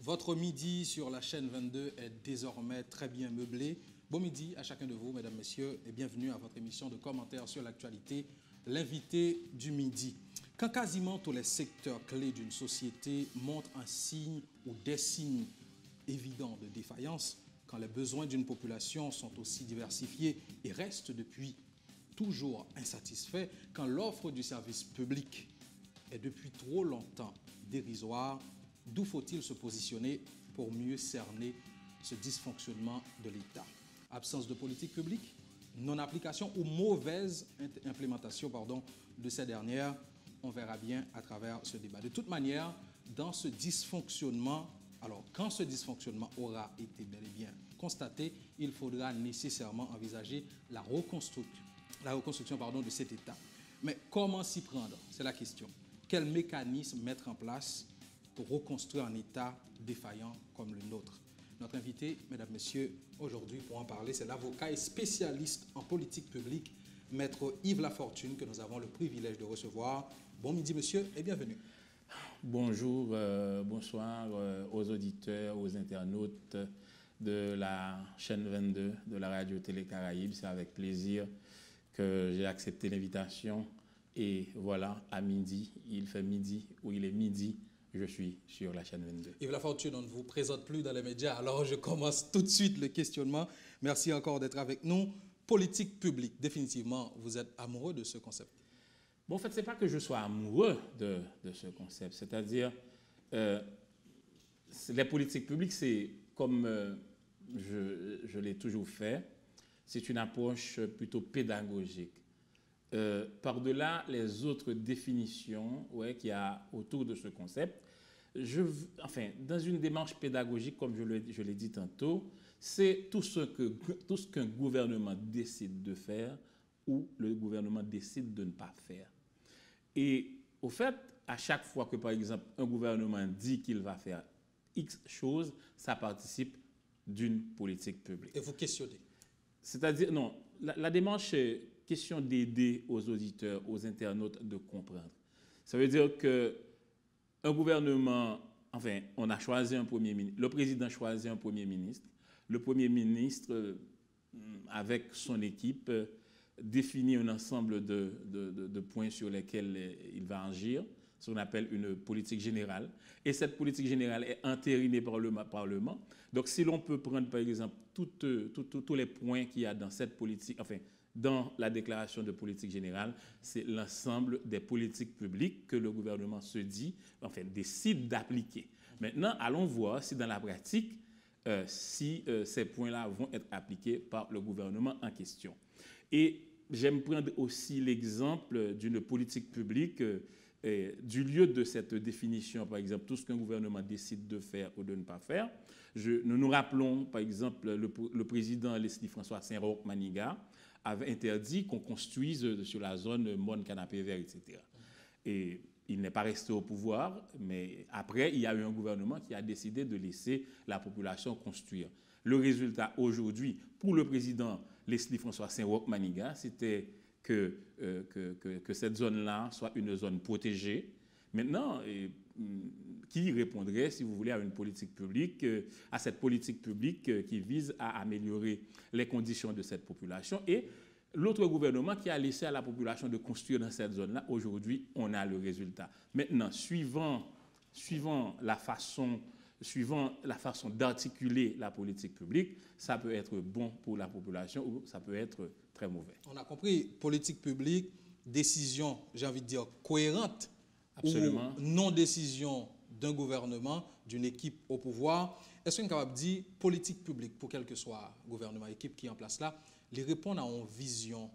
Votre midi sur la chaîne 22 est désormais très bien meublé. Bon midi à chacun de vous, mesdames, messieurs, et bienvenue à votre émission de commentaires sur l'actualité, l'invité du midi. Quand quasiment tous les secteurs clés d'une société montrent un signe ou des signes évidents de défaillance, quand les besoins d'une population sont aussi diversifiés et restent depuis toujours insatisfaits, quand l'offre du service public est depuis trop longtemps dérisoire, d'où faut-il se positionner pour mieux cerner ce dysfonctionnement de l'État? Absence de politique publique, non-application ou mauvaise implémentation de ces dernières, on verra bien à travers ce débat. De toute manière, dans ce dysfonctionnement, alors quand ce dysfonctionnement aura été bel et bien constaté, il faudra nécessairement envisager la reconstruction de cet État. Mais comment s'y prendre? C'est la question. Quel mécanisme mettre en place pour reconstruire un État défaillant comme le nôtre? Notre invité, mesdames, messieurs, aujourd'hui pour en parler, c'est l'avocat et spécialiste en politique publique, maître Yves Lafortune, que nous avons le privilège de recevoir. Bon midi, monsieur, et bienvenue. Bonjour, bonsoir aux auditeurs, aux internautes de la chaîne 22 de la radio-télé Caraïbes. C'est avec plaisir que j'ai accepté l'invitation. Et voilà, à midi, il fait midi, ou il est midi, je suis sur la chaîne 22. Yves Lafortune, on ne vous présente plus dans les médias, alors je commence tout de suite le questionnement. Merci encore d'être avec nous. Politique publique, définitivement, vous êtes amoureux de ce concept? Bon, en fait, ce n'est pas que je sois amoureux de ce concept. C'est-à-dire, les politiques publiques, c'est comme je l'ai toujours fait, c'est une approche plutôt pédagogique. Par-delà les autres définitions qu'il y a autour de ce concept, dans une démarche pédagogique, comme je l'ai dit tantôt, c'est tout ce qu'un gouvernement décide de faire ou le gouvernement décide de ne pas faire. Et au fait, à chaque fois que, par exemple, un gouvernement dit qu'il va faire X choses, ça participe d'une politique publique. Et vous questionnez? C'est-à-dire, non, la démarche est question d'aider aux auditeurs, aux internautes de comprendre. Ça veut dire qu'un gouvernement, on a choisi un premier ministre, le président choisit un premier ministre, le premier ministre, avec son équipe, définit un ensemble de points sur lesquels il va agir, ce qu'on appelle une politique générale. Et cette politique générale est entérinée par le Parlement. Donc, si l'on peut prendre, par exemple, tous les points qu'il y a dans cette politique, dans la déclaration de politique générale, c'est l'ensemble des politiques publiques que le gouvernement se dit, décide d'appliquer. Maintenant, allons voir si dans la pratique, ces points-là vont être appliqués par le gouvernement en question. Et j'aime prendre aussi l'exemple d'une politique publique du lieu de cette définition, par exemple, tout ce qu'un gouvernement décide de faire ou de ne pas faire. Nous nous rappelons, par exemple, le président Leslie François Saint-Roch-Maniga avait interdit qu'on construise sur la zone Mon Canapé Vert, etc. Et il n'est pas resté au pouvoir, mais après, il y a eu un gouvernement qui a décidé de laisser la population construire. Le résultat aujourd'hui, pour le président Leslie François Saint-Roch-Maniga, c'était que cette zone-là soit une zone protégée. Maintenant, qui répondrait, si vous voulez, à une politique publique, à cette politique publique qui vise à améliorer les conditions de cette population? Et l'autre gouvernement qui a laissé à la population de construire dans cette zone-là, aujourd'hui, on a le résultat. Maintenant, suivant la façon d'articuler la politique publique, ça peut être bon pour la population ou ça peut être très mauvais. On a compris, politique publique, décision, j'ai envie de dire, cohérente. Absolument. Ou non-décision d'un gouvernement, d'une équipe au pouvoir. Est-ce qu'on est capable de dire politique publique, pour quel que soit gouvernement, équipe qui est en place là, les répondre à une vision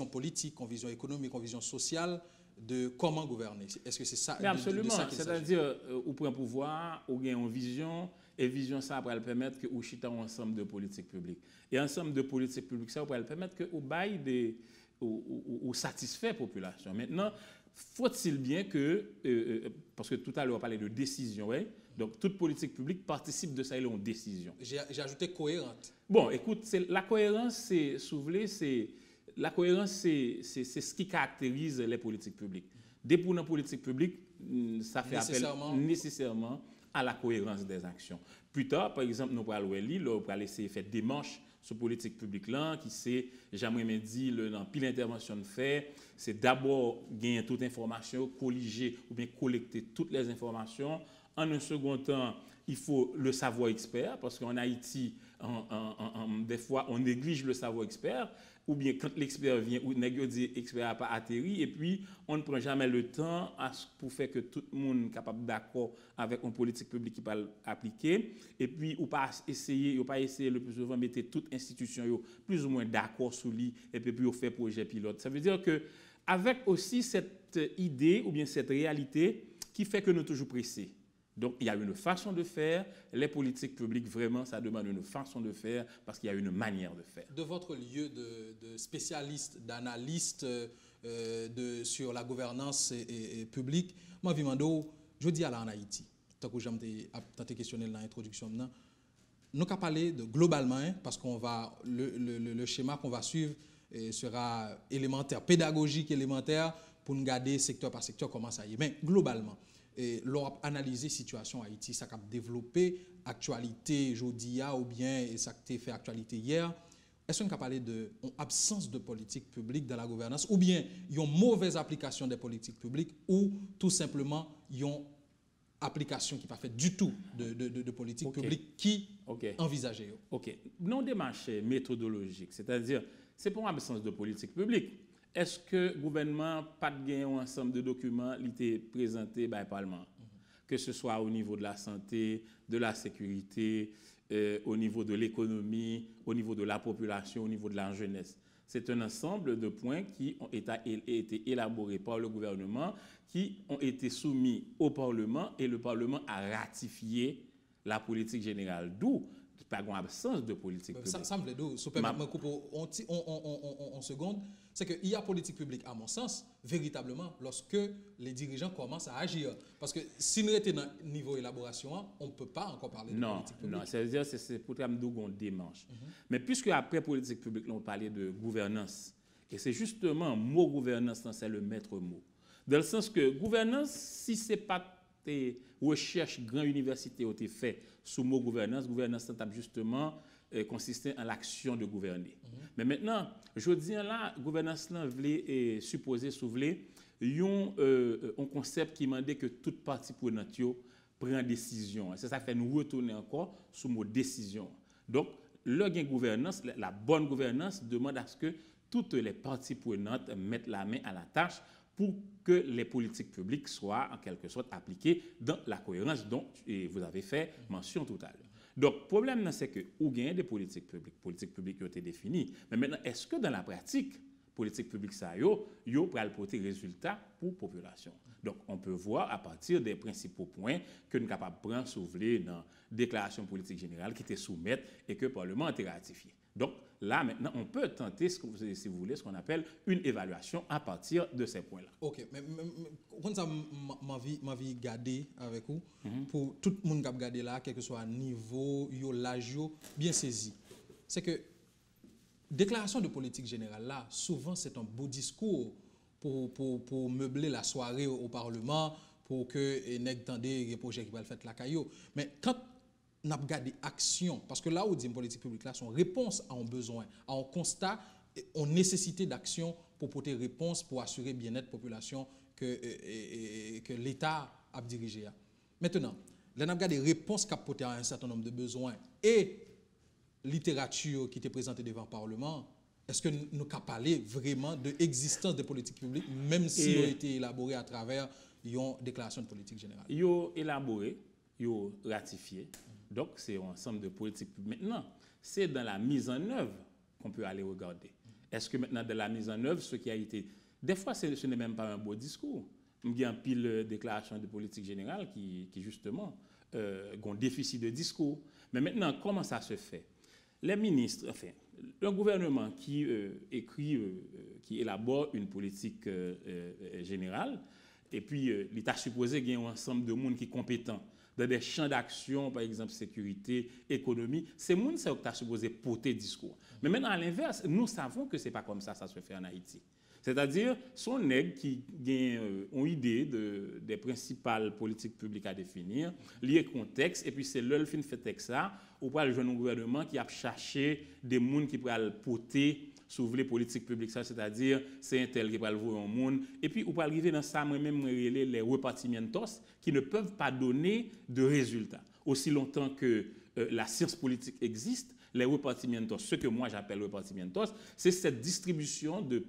politique, une vision économique, une vision sociale de comment gouverner? Est-ce que c'est ça? Mais absolument. C'est-à-dire, ou pour un pouvoir, ou bien une vision, et vision, ça va permettre que vous chita un ensemble de politiques publiques. Et ensemble de politiques publiques, ça va permettre que vous baillez ou satisfait la population. Maintenant, faut-il bien que, parce que tout à l'heure on parlait de décision, donc toute politique publique participe de ça, il y a une décision. J'ai ajouté cohérente. Bon, écoute, la cohérence, c'est ce qui caractérise les politiques publiques. Dès pour une politique publique, ça fait appel nécessairement à la cohérence des actions. Plus tard, par exemple, nous allons essayer de faire des manches sur politique publique là, qui c'est, j'aimerais dit, dans pile intervention de fait, c'est d'abord gagner toute information, colliger ou bien collecter toutes les informations. En un second temps, il faut le savoir expert, parce qu'en Haïti, des fois, on néglige le savoir expert, ou bien quand l'expert vient, ou l'expert n'a pas atterri, et puis on ne prend jamais le temps pour faire que tout le monde soit capable d'accord avec une politique publique qui va appliquer, et puis ou pas essayer le plus souvent mettre toute institution plus ou moins d'accord sur lui, et puis on fait projet pilote. Ça veut dire que avec aussi cette idée ou bien cette réalité qui fait que nous sommes toujours pressés. Donc, il y a une façon de faire. Les politiques publiques, vraiment, ça demande une façon de faire parce qu'il y a une manière de faire. De votre lieu de spécialiste, d'analyste sur la gouvernance et publique, moi, Vimando, je dis à la en Haïti, tant que j'ai questionné dans l'introduction, nous allons parler de globalement, parce qu'on va le schéma qu'on va suivre sera élémentaire, pédagogique élémentaire, pour nous garder secteur par secteur comment ça y est. Mais globalement, l'on a analysé la situation à Haïti, ça a développé actualité aujourd'hui ou bien ça a fait actualité hier. Est-ce qu'on a parlé de absence de politique publique dans la gouvernance ou bien il y a une mauvaise application des politiques publiques ou tout simplement il y a une application qui n'est pas faite du tout de politique publique qui envisagée? OK. Non démarche méthodologique, c'est-à-dire c'est pour une absence de politique publique. Est-ce que le gouvernement n'a pas gagné un ensemble de documents qui étaient présentés par le Parlement, que ce soit au niveau de la santé, de la sécurité, au niveau de l'économie, au niveau de la population, au niveau de la jeunesse? C'est un ensemble de points qui ont été élaborés par le gouvernement, qui ont été soumis au Parlement et le Parlement a ratifié la politique générale. D'où pas une absence de politique publique. Ça me fait d'où? En seconde, c'est qu'il y a politique publique, à mon sens, véritablement, lorsque les dirigeants commencent à agir. Parce que si nous étions dans le niveau élaboration, on ne peut pas encore parler de politique publique. Non, c'est-à-dire que c'est pour qu'on démarche. Mais puisque après politique publique, on parlait de gouvernance, et c'est justement le mot gouvernance, c'est le maître mot. Dans le sens que gouvernance, si ce n'est pas tes recherches grande université ont été faites sous le mot gouvernance, gouvernance ça justement consistait en l'action de gouverner. Mais maintenant, je dis là, gouvernance là voulait supposer soulever un concept qui demandait que toute partie prenante prend décision. C'est ça qui fait nous retourner encore sous le mot décision. Donc, le gain gouvernance, la bonne gouvernance demande à ce que toutes les parties prenantes mettent la main à la tâche pour que les politiques publiques soient en quelque sorte appliquées dans la cohérence dont vous avez fait mention tout à l'heure. Donc, le problème, c'est que vous gagnez des politiques publiques qui ont été définies. Mais maintenant, est-ce que dans la pratique, politique publique, ça y est, pour apporter résultat pour la population? Donc, on peut voir à partir des principaux points que nous sommes capables de prendre soulever dans la déclaration politique générale qui était soumise et que le Parlement a ratifié. Donc, là, maintenant, on peut tenter, si vous voulez, ce qu'on appelle une évaluation à partir de ces points-là. OK. Mais quand ça m'a vie garder avec vous, pour tout le monde qui a gardé là, quel que soit le niveau, l'âge, bien saisi, c'est que déclaration de politique générale, là, souvent, c'est un beau discours pour meubler la soirée au Parlement, pour que les gens entendent les projets qui vont faire la caillou. Mais quand on a regardé action, parce que là où dit politique publique, là, son réponse à un besoin, à un constat, on nécessité d'action pour porter réponse, pour assurer bien-être population que l'État a dirigé. Maintenant, là, on a regardé réponses qui apportent à un certain nombre de besoins et littérature qui était présentée devant le Parlement. Est-ce que nous avons parlé vraiment de l'existence des politiques publiques, même si elles ont été élaborées à travers une déclaration de politique générale? Ils ont élaboré, ils ont ratifié. Donc, c'est un ensemble de politiques publiques. Maintenant, c'est dans la mise en œuvre qu'on peut aller regarder. Est-ce que maintenant, dans la mise en œuvre, ce qui a été... Des fois, ce n'est même pas un beau discours. Il y a un pile déclaration de politique générale qui justement, ont un déficit de discours. Mais maintenant, comment ça se fait? Les ministres, enfin, le gouvernement qui qui élabore une politique générale, et puis l'État supposé qu'il y a un ensemble de monde qui est compétent dans des champs d'action, par exemple sécurité, économie, c'est monde ça qui a supposé porter discours. Mais maintenant, à l'inverse, nous savons que ce n'est pas comme ça se fait en Haïti. C'est-à-dire, son nègre qui ont idée des principales politiques publiques à définir, lié contexte, et puis c'est l'œil fin fait texte ça, ou pas le jeune gouvernement qui a cherché des gens qui pourraient porter sur les politiques publiques, c'est-à-dire c'est un tel qui va le voir au monde, et puis on peut arriver dans ça, moi-même, les repartimientos qui ne peuvent pas donner de résultats. Aussi longtemps que la science politique existe, les repartimientos, ce que moi j'appelle repartimientos, c'est cette distribution de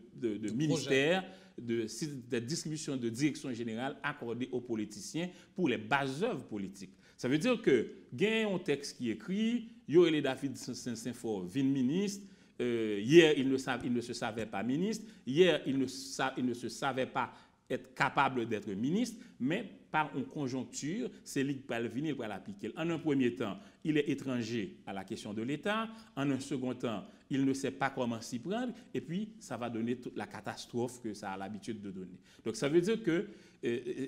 ministères, de distribution de direction générale accordée aux politiciens pour les bases œuvres politiques. Ça veut dire que, il y a un texte qui est écrit, il y aurait les David Saint-Fort, 20 ministres. Hier, il ne se savait pas ministre. Hier, il ne se savait pas être capable d'être ministre. Mais par une conjoncture, c'est lui qui va venir pour l'appliquer. En un premier temps, il est étranger à la question de l'État. En un second temps, il ne sait pas comment s'y prendre. Et puis, ça va donner toute la catastrophe que ça a l'habitude de donner. Donc, ça veut dire que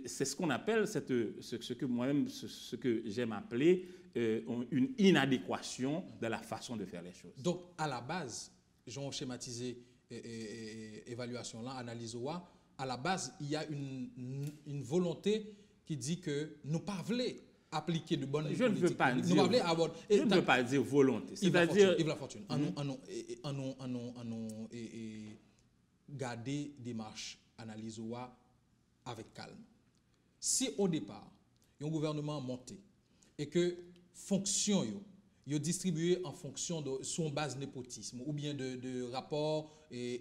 c'est ce qu'on appelle, ce que moi-même, ce que j'aime appeler une inadéquation de la façon de faire les choses. Donc, à la base, j'ai schématisé évaluation là, analyse OA, à la base, il y a une volonté qui dit que nous ne voulons pas appliquer de bonnes politiques. Je ne veux pas dire volonté. C'est-à-dire, Yves Lafortune, garder des démarches analyse OA avec calme. Si au départ, il y a un gouvernement monté et que fonction yo distribué en fonction de son base népotisme ou bien de rapports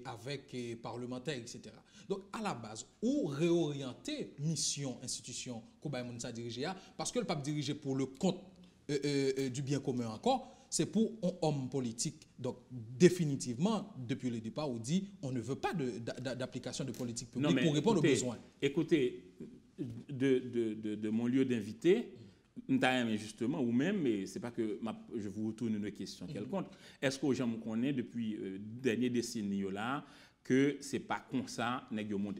avec parlementaires, etc. Donc, à la base, ou réorienter mission, institution, Kobaye Mounsa diriger, parce que le pape dirige pour le compte du bien commun encore, c'est pour un homme politique. Donc, définitivement, depuis le départ, on dit on ne veut pas d'application de politique publique pour répondre aux besoins. Écoutez, de mon lieu d'invité, justement, ou même, mais c'est pas que je vous retourne une question quelconque. Est-ce que les gens me connaissent depuis dernière décennie là que c'est pas comme ça,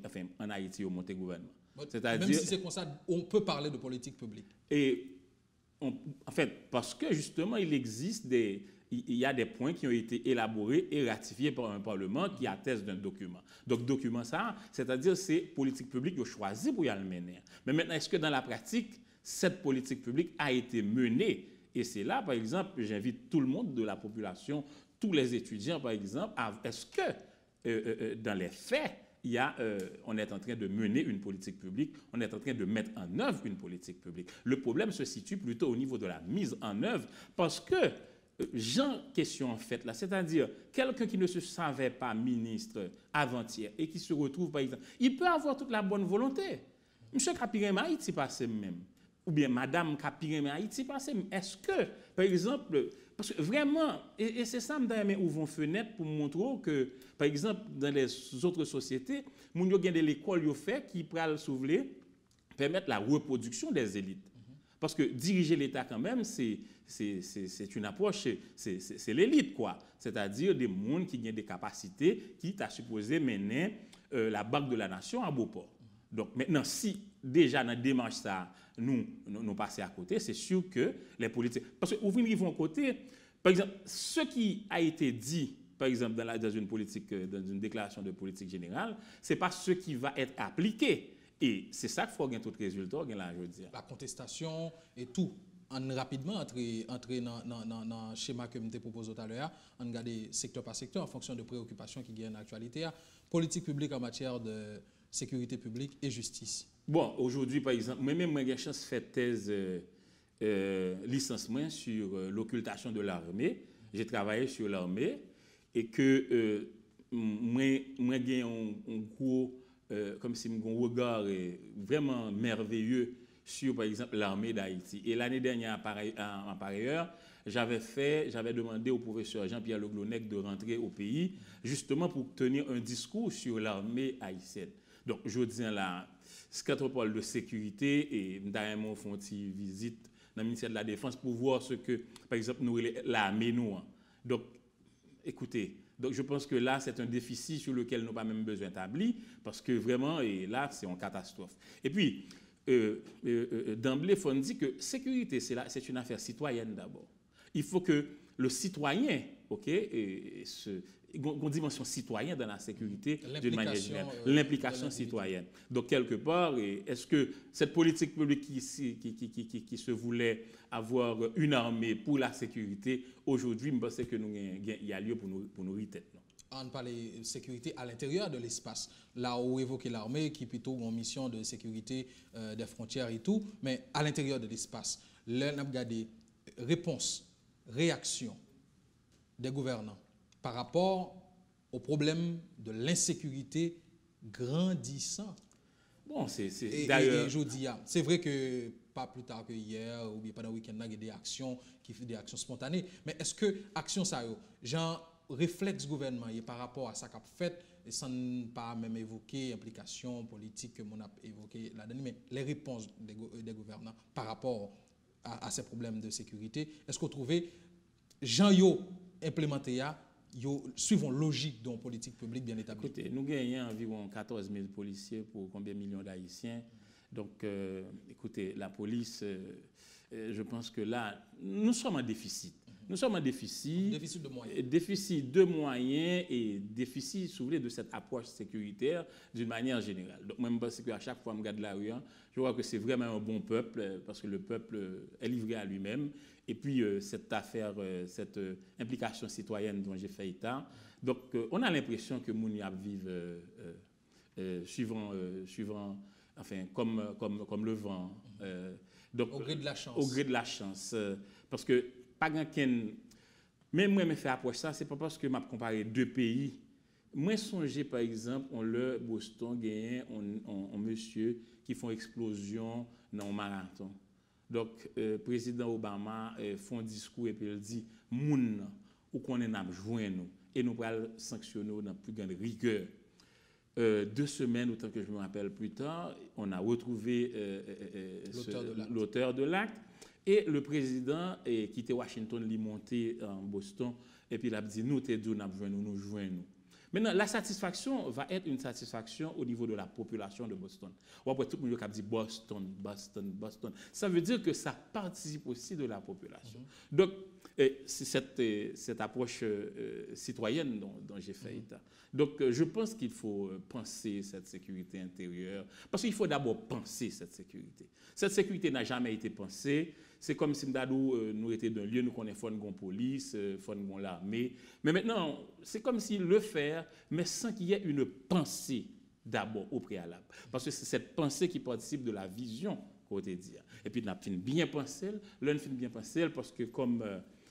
enfin, en Haïti, au monté gouvernement. Même si c'est comme ça, on peut parler de politique publique. Et en fait, parce que justement, il y a des points qui ont été élaborés et ratifiés par un parlement qui atteste d'un document. Donc, document ça, c'est-à-dire c'est politique publique qu'on choisit pour y aller mener. Mais maintenant, est-ce que dans la pratique, cette politique publique a été menée? Et c'est là, par exemple, j'invite tout le monde de la population, tous les étudiants, par exemple, est-ce que dans les faits, on est en train de mener une politique publique, on est en train de mettre en œuvre une politique publique. Le problème se situe plutôt au niveau de la mise en œuvre, parce que, question en fait, là, c'est-à-dire quelqu'un qui ne se savait pas ministre avant-hier et qui se retrouve, par exemple, il peut avoir toute la bonne volonté. Monsieur Kapirem Haïti passe même, ou bien Madame Kapirem Haïti passe même. Est-ce que, par exemple, parce que vraiment, et c'est ça, je ouvre une fenêtre pour montrer que, par exemple, dans les autres sociétés, il y a de l'école qui peut s'ouvrir, permettre la reproduction des élites. Parce que diriger l'État, quand même, c'est une approche, c'est l'élite, quoi. C'est-à-dire des gens qui ont des capacités qui t'a supposé mener la banque de la nation à Beauport. Donc maintenant, si déjà dans la démarche ça, nous passons à côté, c'est sûr que les politiques... Parce que ouvrir ils vont à côté, par exemple, ce qui a été dit, par exemple, dans une politique, dans une déclaration de politique générale, ce n'est pas ce qui va être appliqué. Et c'est ça qu'il faut gagner tout résultat, je veux dire. La contestation et tout. Rapidement, entrer dans le schéma que je te propose tout à l'heure, on regarde secteur par secteur en fonction de préoccupations qui gagnent l'actualité. Politique publique en matière de sécurité publique et justice. Bon, aujourd'hui, par exemple, moi-même, j'ai chance de faire thèse licenciement sur l'occultation de l'armée. J'ai travaillé sur l'armée et que moi, j'ai un gros, comme si mon regard vraiment merveilleux sur, par exemple, l'armée d'Haïti. Et l'année dernière, en pareille heure, j'avais demandé au professeur Jean-Pierre Le Glonec de rentrer au pays, justement pour tenir un discours sur l'armée haïtienne. Donc, je dis là, scatropole de sécurité et nous font une visite dans le ministère de la Défense pour voir ce que, par exemple, nous, l'armée nous. Donc, écoutez, donc je pense que là, c'est un déficit sur lequel nous n'avons pas même besoin d'établir, parce que vraiment, et là, c'est une catastrophe. Et puis, d'emblée, il faut dire que sécurité, c'est une affaire citoyenne d'abord. Il faut que le citoyen, OK, une dimension citoyenne dans la sécurité d'une manière générale. L'implication citoyenne. Donc, quelque part, est-ce que cette politique publique qui se voulait avoir une armée pour la sécurité, aujourd'hui, je pense qu'il y a lieu pour nous rire tête. On parle de sécurité à l'intérieur de l'espace. Là où évoqué l'armée, qui est plutôt une mission de sécurité des frontières et tout, mais à l'intérieur de l'espace. Là, on a regardé réponse, réaction des gouvernants par rapport au problème de l'insécurité grandissant. Bon, c'est d'ailleurs. Et je dis, c'est vrai que pas plus tard que hier ou bien pendant le week-end, il y a des actions qui font des actions spontanées. Mais est-ce que action ça, genre réflexe gouvernement par rapport à ça qu'a fait, sans pas même évoquer implication politique que mon a évoqué là-dedans, mais les réponses des gouvernants par rapport à ces problèmes de sécurité, est-ce que vous trouvez Jean yo implémenté suivant logique d'une politique publique bien établie? Écoutez, nous gagnons environ 14 000 policiers pour combien de millions d'Haïtiens. Donc, écoutez, la police, je pense que là, nous sommes en déficit. Nous sommes en déficit. Déficit de moyens. Déficit de moyens et déficit, si vous voulez, de cette approche sécuritaire d'une manière générale. Donc, moi, je pense qu'à chaque fois que je regarde la rue, je vois que c'est vraiment un bon peuple parce que le peuple est livré à lui-même. Et puis, cette affaire, cette implication citoyenne dont j'ai fait état. Donc, on a l'impression que Mounia vivent suivant, enfin, comme le vent. Donc, au gré de la chance. Au gré de la chance. Parce que, pas quelqu'un. Même moi, je fais approche ça, c'est pas parce que je comparé deux pays. Moi, songez, par exemple, on le Boston gagne un monsieur qui font explosion dans un marathon. Donc, le président Obama fait un discours et puis il dit moun ou qu'on est n'a joint nous et nous allons sanctionner dans plus grande rigueur. 2 semaines, autant que je me rappelle plus tard, on a retrouvé l'auteur de l'acte. Et le président qui était Washington, il est monté en Boston et puis il a dit nous nous joignons. Maintenant, la satisfaction va être une satisfaction au niveau de la population de Boston. Ou après tout le monde qui a dit Boston. Ça veut dire que ça participe aussi de la population. Donc, c'est cette approche citoyenne dont j'ai fait état. Donc, je pense qu'il faut penser cette sécurité intérieure. Parce qu'il faut d'abord penser cette sécurité. Cette sécurité n'a jamais été pensée. C'est comme si nous étions dans un lieu, nous connaissons la police, l'armée. Mais maintenant, c'est comme s'il le faire, mais sans qu'il y ait une pensée d'abord au préalable. Parce que c'est cette pensée qui participe de la vision qu'on te dit. Et puis, on a bien pensé, parce que comme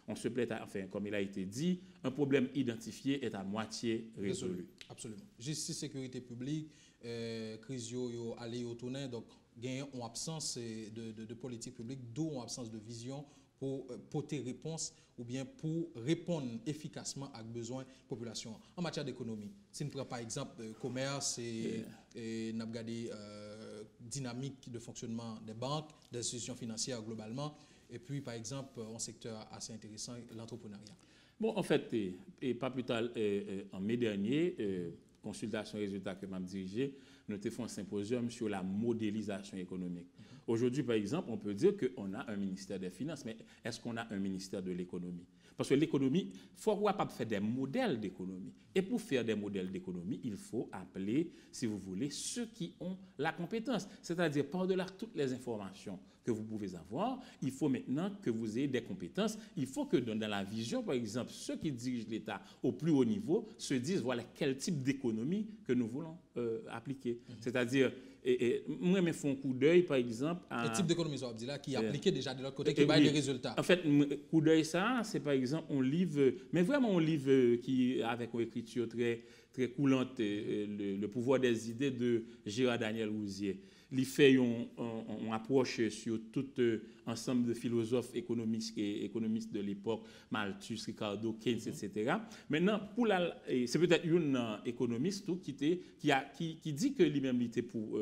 on se plaît, enfin, comme il a été dit, un problème identifié est à moitié résolu. Absolument. Justice, sécurité publique, crise yo aller au tourner, donc gagnent en absence de politique publique, d'où en absence de vision pour porter réponse ou bien pour répondre efficacement aux besoins de la population. En matière d'économie, si nous prenons par exemple commerce et nous regardons dynamique de fonctionnement des banques, des institutions financières globalement, et puis par exemple un secteur assez intéressant, l'entrepreneuriat. Bon, en fait, et pas plus tard, en mai dernier, consultation résultat que m'a dirigé, nous avons fait un symposium sur la modélisation économique. Aujourd'hui, par exemple, on peut dire qu'on a un ministère des Finances, mais est-ce qu'on a un ministère de l'économie? Parce que l'économie, il faut faire des modèles d'économie. Et pour faire des modèles d'économie, il faut appeler, si vous voulez, ceux qui ont la compétence. C'est-à-dire, par-delà toutes les informations que vous pouvez avoir, il faut maintenant que vous ayez des compétences. Il faut que dans la vision, par exemple, ceux qui dirigent l'État au plus haut niveau se disent, voilà, quel type d'économie que nous voulons appliquer. C'est-à-dire, moi, je fais un coup d'œil, par exemple. Le type d'économie, ça veut dire là, qui est appliqué déjà de l'autre côté, qui va des résultats. En fait, coup d'œil, ça, c'est par exemple, on livre, mais vraiment, un livre qui, avec une écriture très coulante, le pouvoir des idées de Gérard Daniel Rouzier. Il fait une approche sur tout ensemble de philosophes économistes de l'époque, Malthus, Ricardo, Keynes, etc. Maintenant, c'est peut-être un économiste qui dit que lui-même était pour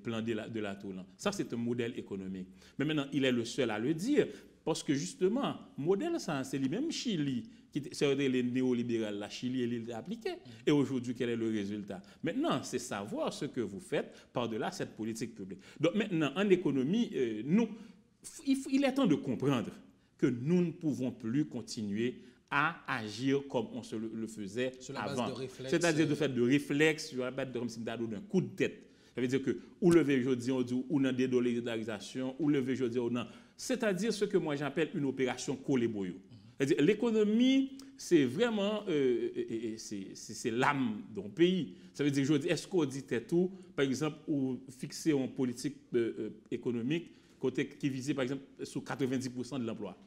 plan de la tour. Ça, c'est un modèle économique. Mais maintenant, il est le seul à le dire. parce que justement, modèle ça, c'est lui-même Chili, qui c'est les néolibéral, la Chili, il l'a appliqué. Et aujourd'hui, quel est le résultat? Maintenant, c'est savoir ce que vous faites par-delà cette politique publique. Donc maintenant, en économie, il est temps de comprendre que nous ne pouvons plus continuer à agir comme on se le faisait sur la avant. base de réflexe. C'est-à-dire de faire de réflexe, sur la base de, comme si d'un coup de tête. Ça veut dire que ou lever aujourd'hui, on dit ou dans des dollarisations, ou lever aujourd'hui, ou non. C'est-à-dire ce que moi j'appelle une opération collé-boyo. C'est-à-dire l'économie, c'est vraiment c'est l'âme d'un pays. Ça veut dire aujourd'hui, est-ce qu'on dit tout, par exemple, ou fixer une politique économique côté qui visait par exemple sur 90% de l'emploi.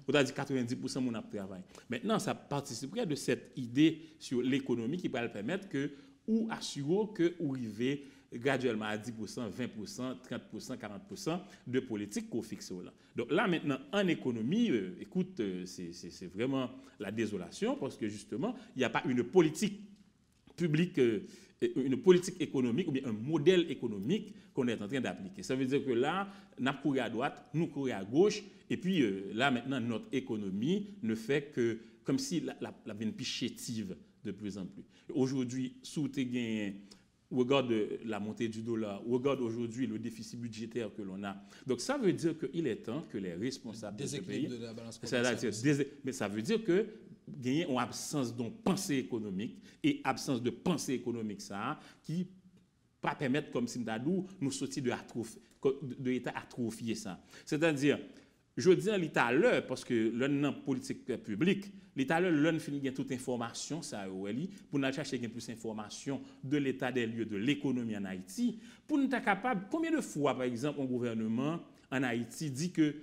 On a dit 90% de mon travail. Maintenant, ça participerait de cette idée sur l'économie qui va le permettre que ou assurer que ou arriver graduellement à 10%, 20%, 30%, 40% de politique qu'on fixe là. Donc là maintenant en économie, écoute, c'est vraiment la désolation parce que justement, il n'y a pas une politique publique, une politique économique ou bien un modèle économique qu'on est en train d'appliquer. Ça veut dire que là, nous courons à droite, nous courons à gauche, et puis là maintenant notre économie ne fait que comme si la vie plus chétive de plus en plus. Aujourd'hui, sous tes gains, regarde la montée du dollar, regarde aujourd'hui le déficit budgétaire que l'on a. Donc ça veut dire qu'il est temps que les responsables de ce pays, de la balance commerciale. mais ça veut dire que gagner en absence de pensée économique et absence de pensée économique ça qui pas permettre comme si nous sortir de l'état atrophié ça. C'est-à-dire je dis à l'État à l'heure, parce que l'un politique publique, l'État à l'heure, l'un finit toute information, ça, pour nous chercher plus d'informations de l'état des lieux, de l'économie en Haïti, pour nous être capable, combien de fois, par exemple, un gouvernement en Haïti dit que,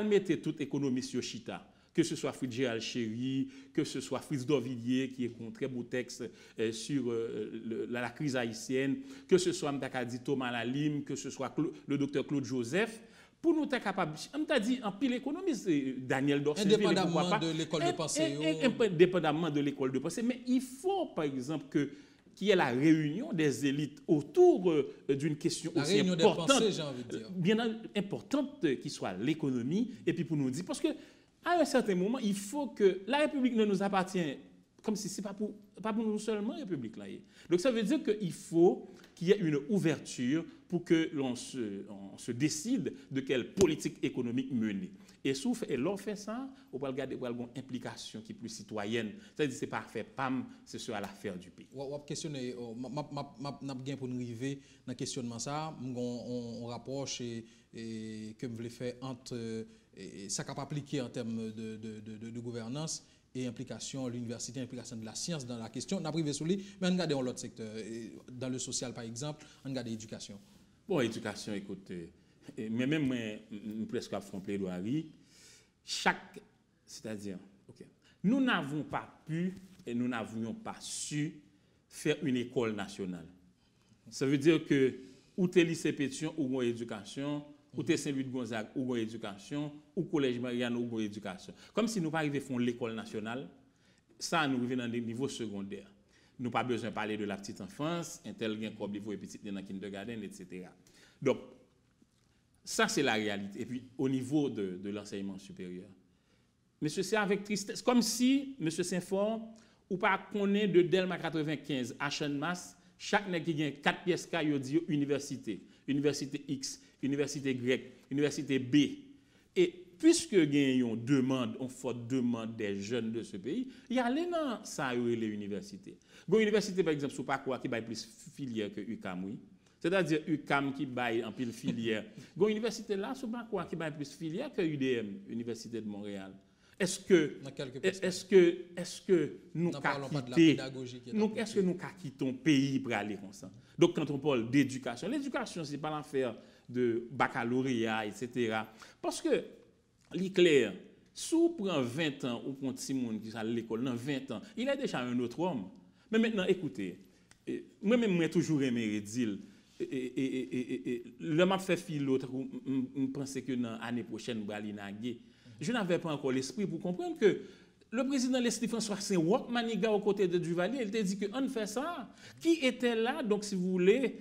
mettez toute économie sur Chita, que ce soit Fritz-Gérald Chéry, que ce soit Fritz Dorvilliers, qui est un très beau texte sur la crise haïtienne, que ce soit Mdakadi Thomas Lalim, que ce soit le docteur Claude Joseph, pour nous être capable, on t'a dit en pile économiste, Daniel Dorceville, indépendamment de l'école de pensée. Indépendamment de l'école de pensée, mais il faut par exemple qu'il y ait la réunion des élites autour d'une question la aussi importante, pensées, j'ai envie de dire. Bien importante qui soit l'économie, et puis pour nous dire, parce que à un certain moment, il faut que la République ne nous appartient comme si ce n'est pas pour nous seulement la République. Là. Donc ça veut dire qu'il faut qu'il y ait une ouverture pour que l'on se décide de quelle politique économique mener. Et l'on fait ça, on va regarder une implication qui est plus citoyenne. C'est-à-dire que ce n'est pas faire PAM, c'est sur l'affaire du pays. On va questionner, on a bien pour nous arriver dans le questionnement ça, on rapproche et que je voulais faire entre ça qu'on peut appliquer en termes de gouvernance et implication, l'université, implication de la science dans la question. On a privé sur lui, mais on regarde dans l'autre secteur, dans le social par exemple, on regarde l'éducation. Bon, éducation, écoute, mais même moi, presque à fond plaidoirie, c'est-à-dire, nous n'avons pas pu et nous n'avions pas su faire une école nationale. Ça veut dire que ou t'es lycée Pétion ou éducation, ou t'es Saint-Louis de Gonzague ou éducation, ou collège Mariano ou éducation. Comme si nous pas arrivé font l'école nationale, ça nous revient dans des niveaux secondaires. Nous pas besoin de parler de la petite enfance, un tel gain comme niveau et petit dans kindergarten, etc. Donc, ça c'est la réalité. Et puis, au niveau de l'enseignement supérieur, monsieur, c'est avec tristesse, comme si, monsieur Saint-Fort, ou pas connaît de Delma 95 à Chanmas, chaque nèg qui a 4 pièces K, il dit université, université X, université Y, université B. Et puisque il y a une demande, une forte demande des jeunes de ce pays, il y a dans ça les universités. Une université par exemple, pas quoi qui baille plus filière que UCAM, oui. C'est-à-dire UCAM qui baille en pile filière. Une université là, pas quoi qui baille plus filière que UDM, Université de Montréal. Est-ce que nous quittons le pays pour aller comme ça? Donc quand on parle d'éducation, l'éducation c'est pas l'affaire de baccalauréat, etc. Parce que l'éclair, si on prend 20 ans ou prend Simone qui est à l'école dans 20 ans, il est déjà un autre homme. Mais maintenant, écoutez, moi-même, moi toujours aimé dire, le m'a fait philo, je pensais que dans l'année prochaine, je n'avais pas encore l'esprit pour comprendre que le président Leslie François Saint-Roch, Maniga aux côtés de Duvalier, il t'a dit qu'on fait ça. Qui était là, donc si vous voulez,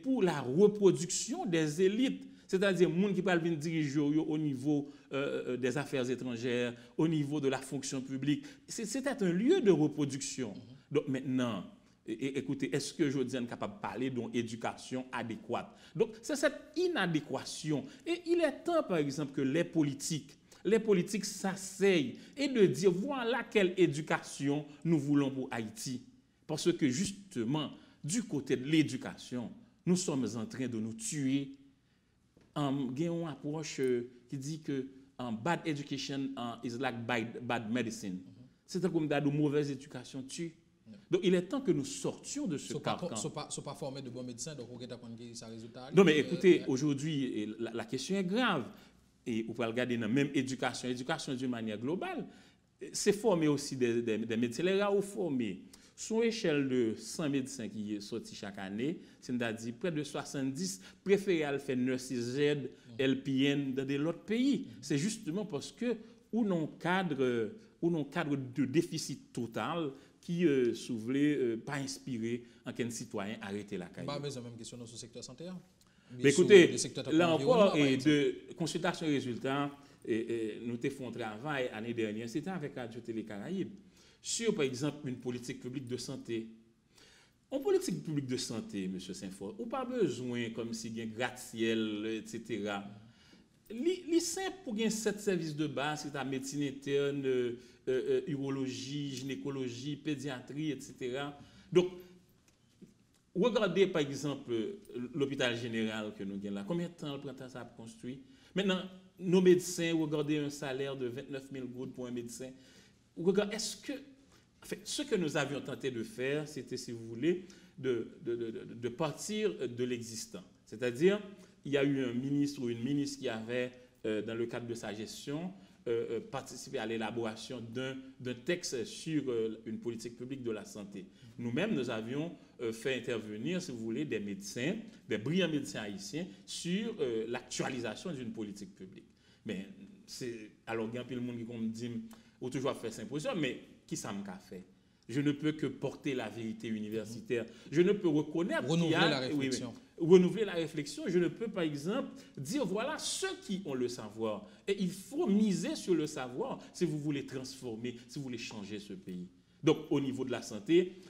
pour la reproduction des élites. C'est-à-dire monde qui parle de diriger au niveau des affaires étrangères, au niveau de la fonction publique. C'était un lieu de reproduction. Donc maintenant, écoutez, est-ce que je dis capable de parler d'une éducation adéquate? Donc c'est cette inadéquation. Et il est temps, par exemple, que les politiques s'asseyent et de dire voilà quelle éducation nous voulons pour Haïti. Parce que justement, du côté de l'éducation, nous sommes en train de nous tuer. Il y a une approche qui dit que bad education is like bad medicine. C'est comme de mauvaise éducation tue. Donc il est temps que nous sortions de ce carcan. Ne sont pas formés de bons médecins, donc on va apprendre que ça résultat. Non mais écoutez, aujourd'hui, la question est grave. Et vous pouvez regarder dans la même éducation d'une manière globale. C'est former aussi des médecins. Les gars ont formé. Sur échelle de 100 médecins qui sont sortis chaque année, c'est-à-dire près de 70 préfèrent faire nurses Z, LPN dans d'autres pays. C'est justement parce que ou non cadre de déficit total qui voulait pas inspirer un citoyen à arrêter la carrière. Mais c'est la même question dans ce secteur santé. Mais écoutez, là encore, de consultation et résultats, nous avons fait un travail l'année dernière, c'était avec Radio Télé Caraïbes, sur par exemple une politique publique de santé. En politique publique de santé, M. Saint-Fort, on n'a pas besoin comme si il y a un gratte-ciel, etc. Les simple pour gagner 7 services de base, c'est la médecine interne, urologie, gynécologie, pédiatrie, etc. Donc, regardez par exemple l'hôpital général que nous avons là. Combien de temps ça a construit? Maintenant, nos médecins, regardez un salaire de 29 000 gouttes pour un médecin. Regardez, ce que nous avions tenté de faire, c'était, si vous voulez, de partir de l'existant. C'est-à-dire, il y a eu un ministre ou une ministre qui avait, dans le cadre de sa gestion, participé à l'élaboration d'un texte sur une politique publique de la santé. Nous-mêmes, nous avions fait intervenir, si vous voulez, des médecins, des brillants médecins haïtiens sur l'actualisation d'une politique publique. Mais alors, il y a un peu de monde qui me dit, ou toujours fait symposium, mais qui ça m'a fait? Je ne peux que porter la vérité universitaire. Je ne peux reconnaître renouveler la réflexion. Renouveler la réflexion. Je ne peux, par exemple, dire voilà ceux qui ont le savoir. Et il faut miser sur le savoir si vous voulez transformer, si vous voulez changer ce pays. Donc, au niveau de la santé,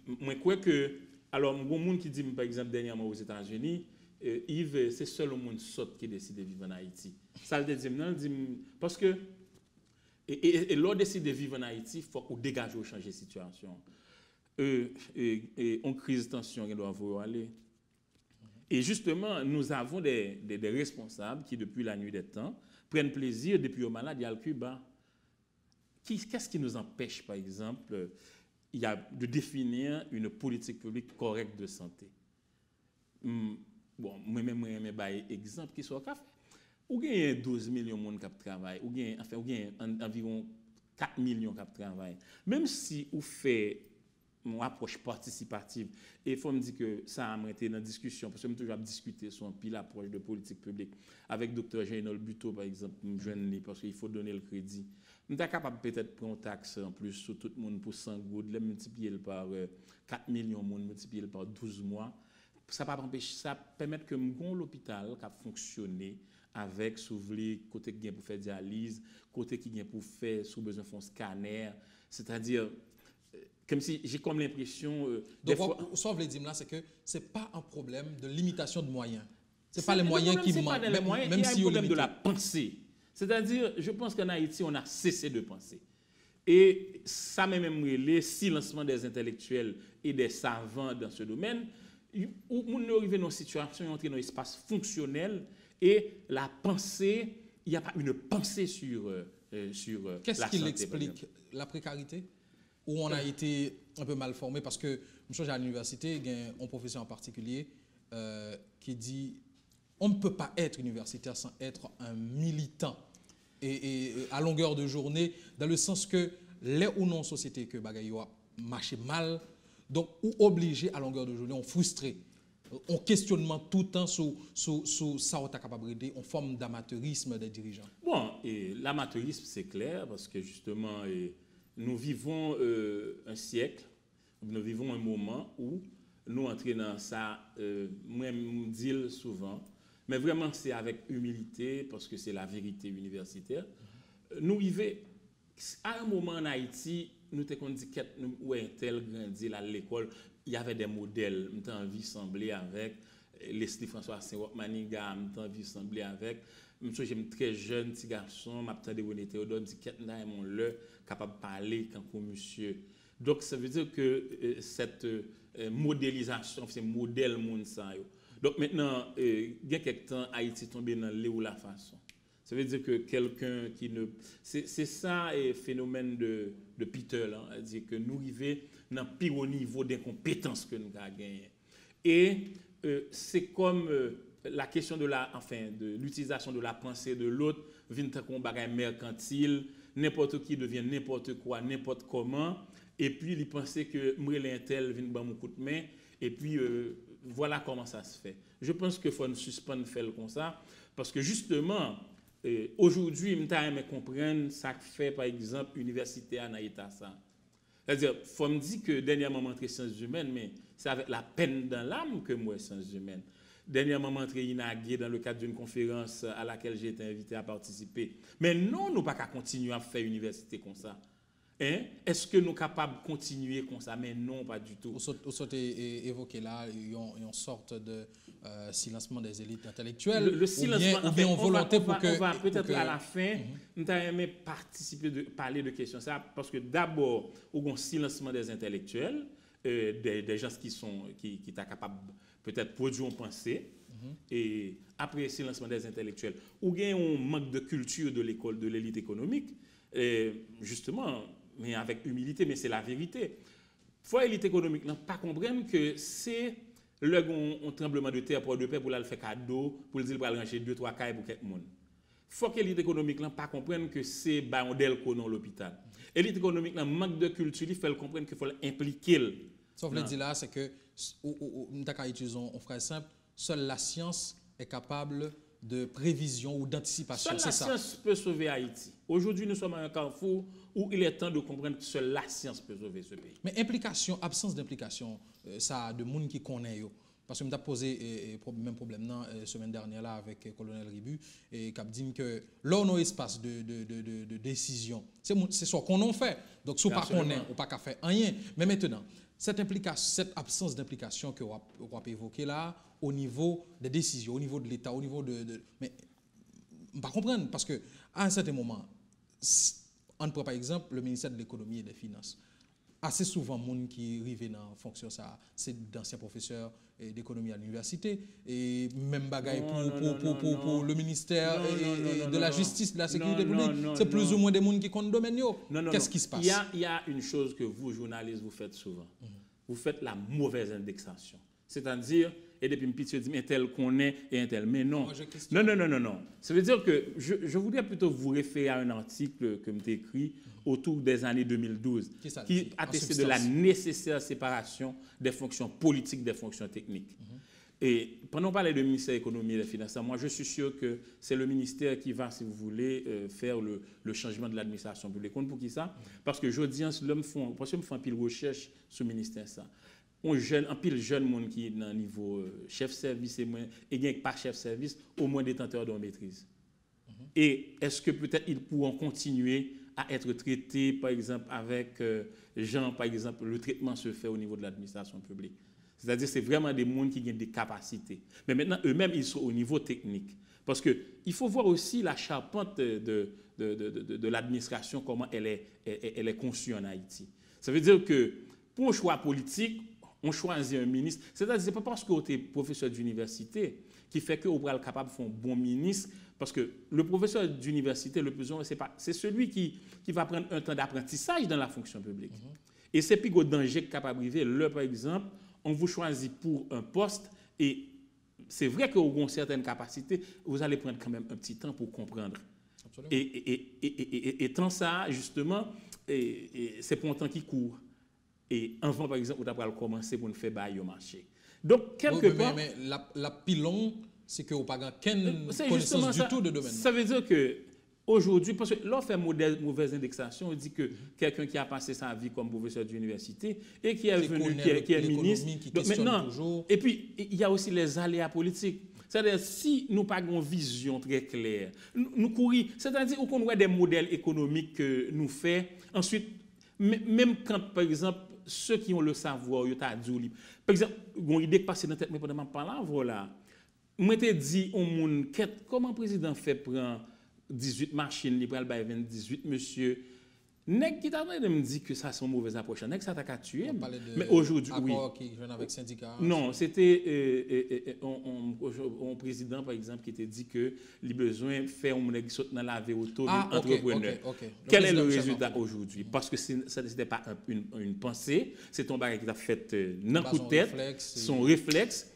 moi, je crois que. Alors, il y a un monde qui dit, par exemple, dernièrement aux États-Unis, Yves, c'est seul au monde sot qui décide de vivre en Haïti. Ça le dit, non, parce que. Et l'on décide de vivre en Haïti, il faut qu'on dégage ou changer la situation. On crise de tension, on doit voir aller. Et justement, nous avons des responsables qui, depuis la nuit des temps, prennent plaisir depuis au malade, il y a le Cuba. Qu'est-ce qui nous empêche, par exemple, de définir une politique publique correcte de santé? Bon, moi-même, je vais un exemple qui soit café. Ou il y a 12 millions de monde qui travaillent, ou il y a environ 4 millions qui travaillent. Même si vous faites une approche participative, et il faut me dire que ça a été dans la discussion, parce que je toujours discuter sur un pile approche de politique publique, avec Dr. Jean-Nol Buteau, par exemple, parce qu'il faut donner le crédit. Nous sommes capables peut-être de prendre une taxe en plus sur tout le monde pour 100 gouttes, les multiplier par 4 millions de monde, multiplier par 12 mois. Ça permet que l'hôpital qui a fonctionné avec, si vous voulez, côté qui vient pour faire dialyse, côté qui vient pour faire, sous besoin de faire un scanner. C'est-à-dire, comme si j'ai comme l'impression. Donc, ce que vous voulez dire là, c'est que ce n'est pas un problème de limitation de moyens. Ce n'est pas les moyens qui manquent. Même il y a un problème de la pensée. C'est-à-dire, je pense qu'en Haïti, on a cessé de penser. Et ça m'a même relé silencement des intellectuels et des savants dans ce domaine, où on est arrivé dans une situation, on est entré dans un espace fonctionnel. Et la pensée, il n'y a pas une pensée sur la santé. Qu'est-ce qui l'explique? La précarité? Où on a été un peu mal formé? Parce que, je suis à l'université, il y a un professeur en particulier qui dit on ne peut pas être universitaire sans être un militant. Et à longueur de journée, dans le sens que les ou non sociétés que bagaille a marché mal, donc ou obligé à longueur de journée, on frustré. On questionnement tout le temps sur ça, on est capable d'aider, en forme d'amateurisme des dirigeants. Bon, et l'amateurisme, c'est clair, parce que justement, nous vivons un siècle, nous vivons un moment où nous entrons dans ça, moi, je dis souvent, mais vraiment c'est avec humilité, parce que c'est la vérité universitaire. Nous arrivons, à un moment en Haïti, nous avons dit que nous un tel grandi à l'école, il y avait des modèles, nous avons envie de sembler avec Leslie François Saint-Maniga, nous avons envie de sembler avec. Monsieur, j'aime très jeune, petit garçon, m'a de René Théodore, dit qu'il y a mon le capable de parler quand monsieur. Donc ça veut dire que cette modélisation, c'est modèle monde ça yo. Donc maintenant, il y a quelque temps Haïti tombé dans l'eau ou la façon. Ça veut dire que quelqu'un qui ne c'est ça le phénomène de Peter là, c'est-à-dire que nous arrivons dans le pire niveau d'incompétence que nous avons gagné. Et c'est comme la question de l'utilisation de la pensée de l'autre vient comme bagage mercantile, n'importe qui devient n'importe quoi, n'importe comment, et puis il pensait que moi l'intel vient ban mon coup de main, et puis voilà comment ça se fait. Je pense qu'il faut nous suspendre faire comme ça, parce que justement aujourd'hui, je vais comprendre ça que fait par exemple l'université à Naïta ça. C'est-à-dire, il faut me dire que dernièrement je suis sciences humaines, mais c'est avec la peine dans l'âme que moi, sciences humaines. Dernièrement, je suis entré dans le cadre d'une conférence à laquelle j'ai été invité à participer. Mais non, nous ne pouvons pas continuer à faire université comme ça. Hein? Est-ce que nous sommes capables de continuer comme ça? Mais non, pas du tout. Vous avez évoqué là une sorte de silencement des élites intellectuelles. Le silencement, ou bien on volonté pour que... On va peut-être à la fin, nous avons aimé participer, parler de questions ça, parce que d'abord, il y a un silencement des intellectuels, des gens qui sont capables peut-être produire une pensée, et après le silencement des intellectuels, ou il y a un manque de culture de l'école, de l'élite économique, et justement, mais avec humilité, mais c'est la vérité. Il faut l'élite économique ne pas comprendre que c'est le tremblement de terre pour de paix pour le faire cadeau, pour le dire pour aller ranger 2-3 cailles pour quelqu'un. Il faut que l'élite économique ne pas comprendre que c'est un delco dans l'hôpital. L'élite économique manque de culture, il faut comprendre qu'il faut l'impliquer. Sauf le dire là, c'est que nous avons utilisé une phrase simple, seule la science est capable de prévision ou d'anticipation. Seule la science peut sauver Haïti. Aujourd'hui, nous sommes à un carrefour où il est temps de comprendre que seule la science peut sauver ce pays. Mais implication, absence d'implication, ça de gens qui connaissent. Parce que je me posé le même problème la semaine dernière là, avec le colonel Ribu, et qui a dit que là, on a un espace de décision. C'est ce qu'on a fait. Donc, si on ne connaît pas, on ne peut pas faire rien. Mais maintenant, cette absence d'implication que vous avez évoquée là, au niveau des décisions, au niveau de l'État, au niveau de... Mais on ne peut pas comprendre, parce qu'à un certain moment, on prend par exemple le ministère de l'économie et des finances. Assez souvent, les gens qui arrivent dans la fonction, c'est d'anciens professeurs d'économie à l'université. Et même bagaille pour le ministère de la justice, de la sécurité publique. C'est plus ou moins des gens qui comptent le domaine. Qu'est-ce qui se passe? Il y a une chose que vous, journalistes, vous faites souvent. Vous faites la mauvaise indexation. C'est-à-dire, et depuis une petite dit, mais tel qu'on est et un tel. Mais non. Non. Ça veut dire que je voudrais plutôt vous référer à un article que j'ai écrit autour des années 2012 qui attestait de la nécessaire séparation des fonctions politiques des fonctions techniques. Et pendant qu'on parlait de ministère de l'économie et des finances, moi je suis sûr que c'est le ministère qui va, si vous voulez, faire le changement de l'administration publique. Pour qui ça? Parce que je dis, l'homme font un pile recherche sur le ministère ça. Un pile jeune monde qui est dans niveau chef service et bien pas chef service, au moins détenteur de maîtrise. Et est-ce que peut-être ils pourront continuer à être traités, par exemple, avec gens, par exemple, le traitement se fait au niveau de l'administration publique. C'est-à-dire que c'est vraiment des gens qui ont des capacités. Mais maintenant, eux-mêmes, ils sont au niveau technique. Parce qu'il faut voir aussi la charpente de l'administration, comment elle est conçue en Haïti. Ça veut dire que pour un choix politique, on choisit un ministre. C'est-à-dire que ce n'est pas parce que vous êtes professeur d'université qui fait que vous êtes capable de faire un bon ministre. Parce que le professeur d'université, le plus souvent, c'est celui qui va prendre un temps d'apprentissage dans la fonction publique. Et c'est plus gros danger que capable de arriver. Par exemple, on vous choisit pour un poste et c'est vrai que vous avez une certaine capacité, vous allez prendre quand même un petit temps pour comprendre. Absolument. Et tant ça, justement, c'est pour un temps qui court. Et avant, par exemple, vous allez commencer pour nous faire bailler au marché. Donc, quelque part... Mais la pilon, c'est que vous n'avez pas connaissance du tout de domaine. Ça veut dire que aujourd'hui, parce que l'on fait mauvaise indexation, on dit que quelqu'un qui a passé sa vie comme professeur d'université et qui est venu, qui est ministre, donc maintenant, toujours. Et puis il y a aussi les aléas politiques. C'est-à-dire, si nous n'avons pas une vision très claire, nous courons, c'est-à-dire qu'on voit des modèles économiques que nous faisons, ensuite, même quand, par exemple, ceux qui ont le savoir, ils ont dit, par exemple, une idée qui passe dans la tête, mais pendant que je parle, voilà, moi, je dit, comment le président fait prendre 18 machines, il prend 18, monsieur. Nèg qui t'a me dit que ça c'est une mauvaise approche. Nèg ça t'a qu'à tuer. Mais aujourd'hui, oui. Qui joue avec syndicat. Non, c'était un président par exemple qui t'a dit que il besoin de faire un nèg saute dans la vie auto entrepreneur. Quel est le résultat aujourd'hui? Parce que ce n'était pas une pensée, c'est un bagage qui t'a fait dans coup de tête, son réflexe.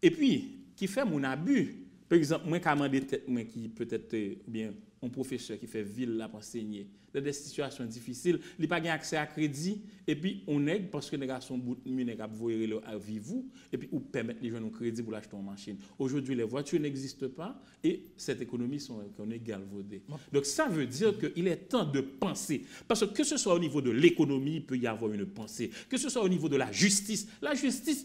Et puis, qui fait mon abus. Par exemple, moi, qui peut-être bien un professeur qui fait ville là pour enseigner dans des situations difficiles, il n'a pas accès à crédit et puis on aide parce que les gars sont bout mieux à voyer à vivre et puis ou permettre les gens un crédit pour l'acheter en machine. Aujourd'hui, les voitures n'existent pas et cette économie qu'on est galvaudée. Donc ça veut dire qu'il est temps de penser parce que ce soit au niveau de l'économie, il peut y avoir une pensée, que ce soit au niveau de la justice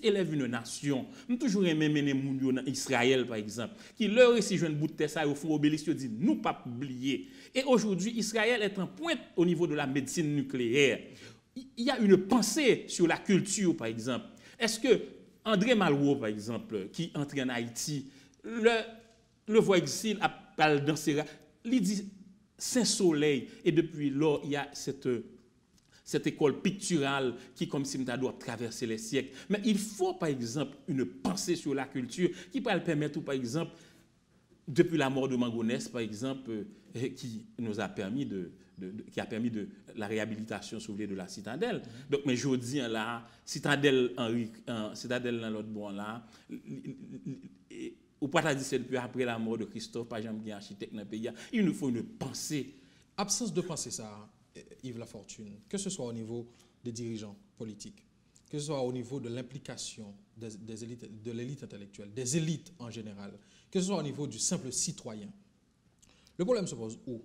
élève une nation. Nous toujours aimé mener moun en Israël par exemple, qui leur ici jeune bout de terre ça au fond obélisque dit nous pas oublier. Et aujourd'hui, Israël est en pointe au niveau de la médecine nucléaire. Il y a une pensée sur la culture, par exemple. Est-ce que André Malraux, par exemple, qui entre en Haïti, le voit ici, à danser, il dit Saint-Soleil, et depuis lors, il y a cette école picturale qui, comme si on doit traverser les siècles. Mais il faut, par exemple, une pensée sur la culture qui peut le permettre, par exemple, depuis la mort de Mangonès, par exemple, qui nous a permis qui a permis de la réhabilitation soulevée de la citadelle. Donc, mais je dis là, citadelle dans l'autre bon là, ou pas dire c'est depuis après la mort de Christophe, pas jamais architecte dans le pays. Il nous faut une pensée. Absence de pensée, ça, Yves Lafortune, que ce soit au niveau des dirigeants politiques, que ce soit au niveau de l'implication des élites, de l'élite intellectuelle, des élites en général, que ce soit au niveau du simple citoyen. Le problème se pose où?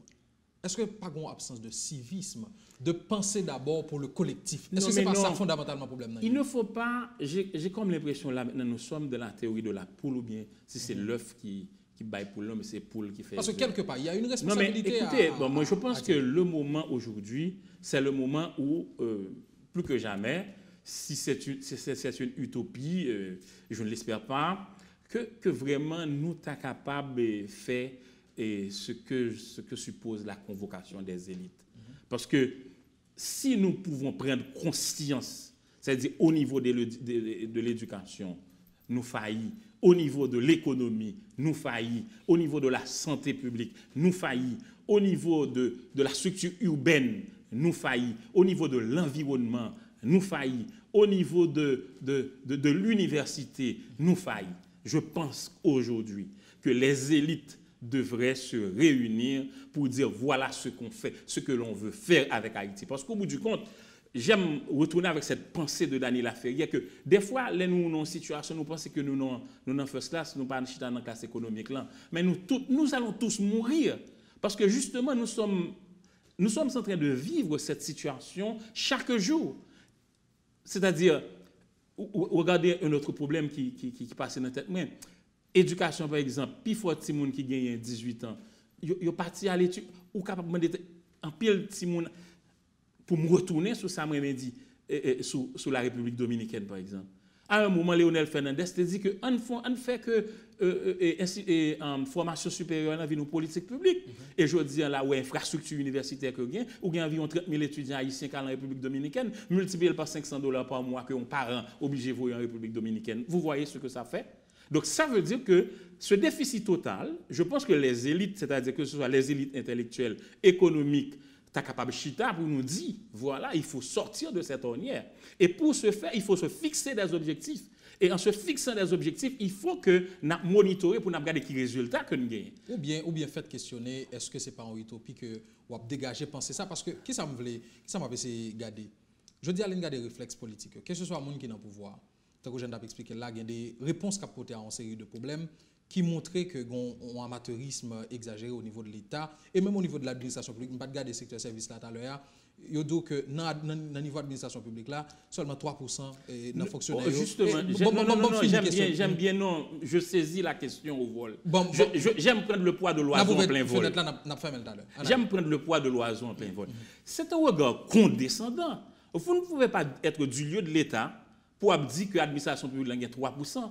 Est-ce que pas une absence de civisme, de penser d'abord pour le collectif? Est-ce que ce n'est pas ça fondamentalement le problème? Il ne faut pas, j'ai comme l'impression là maintenant nous sommes de la théorie de la poule ou bien si c'est l'œuf qui baille pour l'homme, c'est poule qui fait. Parce que quelque part, il y a une responsabilité. Non, mais écoutez, moi je pense que le moment aujourd'hui, c'est le moment où, plus que jamais, si c'est une utopie, je ne l'espère pas, que vraiment nous sommes capables de faire ce que suppose la convocation des élites. Parce que si nous pouvons prendre conscience, c'est-à-dire au niveau de l'éducation, nous faillissons, au niveau de l'économie, nous faillissons, au niveau de la santé publique, nous faillissons, au niveau de la structure urbaine, nous faillissons, au niveau de l'environnement, nous faillissons, au niveau de l'université, nous faillissons. Je pense aujourd'hui que les élites devraient se réunir pour dire voilà ce qu'on fait, ce que l'on veut faire avec Haïti. Parce qu'au bout du compte, j'aime retourner avec cette pensée de Daniel Laferrière que des fois, nous sommes en situation, nous pensons que nous sommes en first class, nous ne sommes pas dans la classe économique là, mais nous allons tous mourir parce que justement, nous sommes en train de vivre cette situation chaque jour. C'est-à-dire, regardez un autre problème qui passe dans la tête. Éducation, par exemple, puis faut petit monde qui gagne 18 ans, yo parti à l'étude ou capable demander en pile petit monde pour me retourner sur ça moi dit sur la République dominicaine par exemple. À un moment Léonel Fernandez te dit que on fait que formation supérieure dans une politique publique et je dis là où infrastructure universitaire que gain ou gain environ 30 000 étudiants haïtiens dans la République dominicaine multiplié par $500 par mois que un parent obligé de voyer en République dominicaine. Vous voyez ce que ça fait? Donc ça veut dire que ce déficit total, je pense que les élites, c'est-à-dire que ce soit les élites intellectuelles, économiques, sont capables de chita pour nous dire, voilà, il faut sortir de cette ornière. Et pour ce faire, il faut se fixer des objectifs. Et en se fixant des objectifs, il faut que nous monitorions pour nous regarder quels résultats que nous gagnons. Ou bien faites questionner, est-ce que ce n'est pas en utopie que vous avez dégagé, penser ça? Parce que qui ça m'a fait garder? Je dis à l'un des réflexes politiques, que ce soit le monde qui est dans le pouvoir. Que je viens d'expliquer là, il y a des réponses qui apportées à une série de problèmes qui montraient que un amateurisme exagéré au niveau de l'État et même au niveau de l'administration publique. Je ne vais pas regarder le secteur service là tout à l'heure. il dit que dans le niveau de l'administration publique, là, seulement 3% dans les fonctionnaires. Justement, j'aime bien, non, je saisis la question au vol. J'aime prendre le poids de l'oiseau en plein vol. J'aime prendre le poids de l'oiseau en plein vol. C'est un regard condescendant. Vous ne pouvez pas être du lieu de l'État pour dire que l'administration publique a 3%.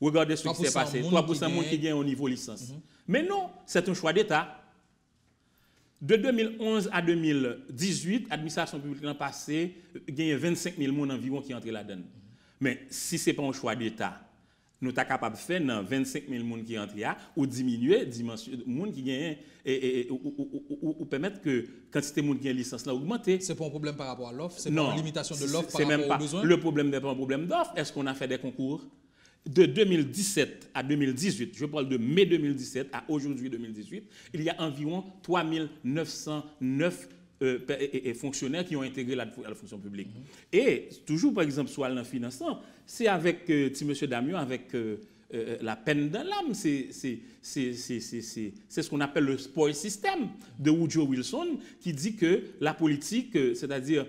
Regardez ce qui s'est passé. 3% de monde qui gagne au niveau licence. Mais non, c'est un choix d'État. De 2011 à 2018, l'administration publique a passé, gagné 25 000 personnes environ qui entrent là-dedans. Mais si ce n'est pas un choix d'État, nous sommes capables de faire dans 25 000 personnes qui entrent là, ou diminuer la dimension de monde qui gagnent, ou permettre que la quantité de monde qui a une licence là augmente. Ce n'est pas un problème par rapport à l'offre, c'est pas une limitation de l'offre par rapport aux besoins. Le problème n'est pas un problème d'offre. Est-ce qu'on a fait des concours? De 2017 à 2018, je parle de mai 2017 à aujourd'hui 2018, il y a environ 3 909 fonctionnaires qui ont intégré la fonction publique. Et toujours, par exemple, sur le financement, c'est avec M. Damion, avec la peine dans l'âme. C'est ce qu'on appelle le spoil system de Woodrow Wilson, qui dit que la politique, c'est-à-dire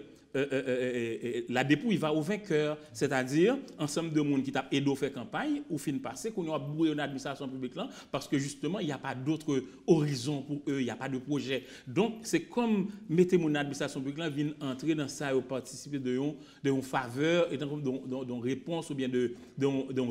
la dépouille va au vainqueur, c'est-à-dire ensemble de monde qui t'a aidé à faire campagne ou fin passé qu'on a brouillé l'administration publique là parce que justement il n'y a pas d'autre horizon pour eux, il n'y a pas de projet. Donc c'est comme mettez mon administration publique là vient entrer dans ça et participer de une faveur et d'une réponse ou bien de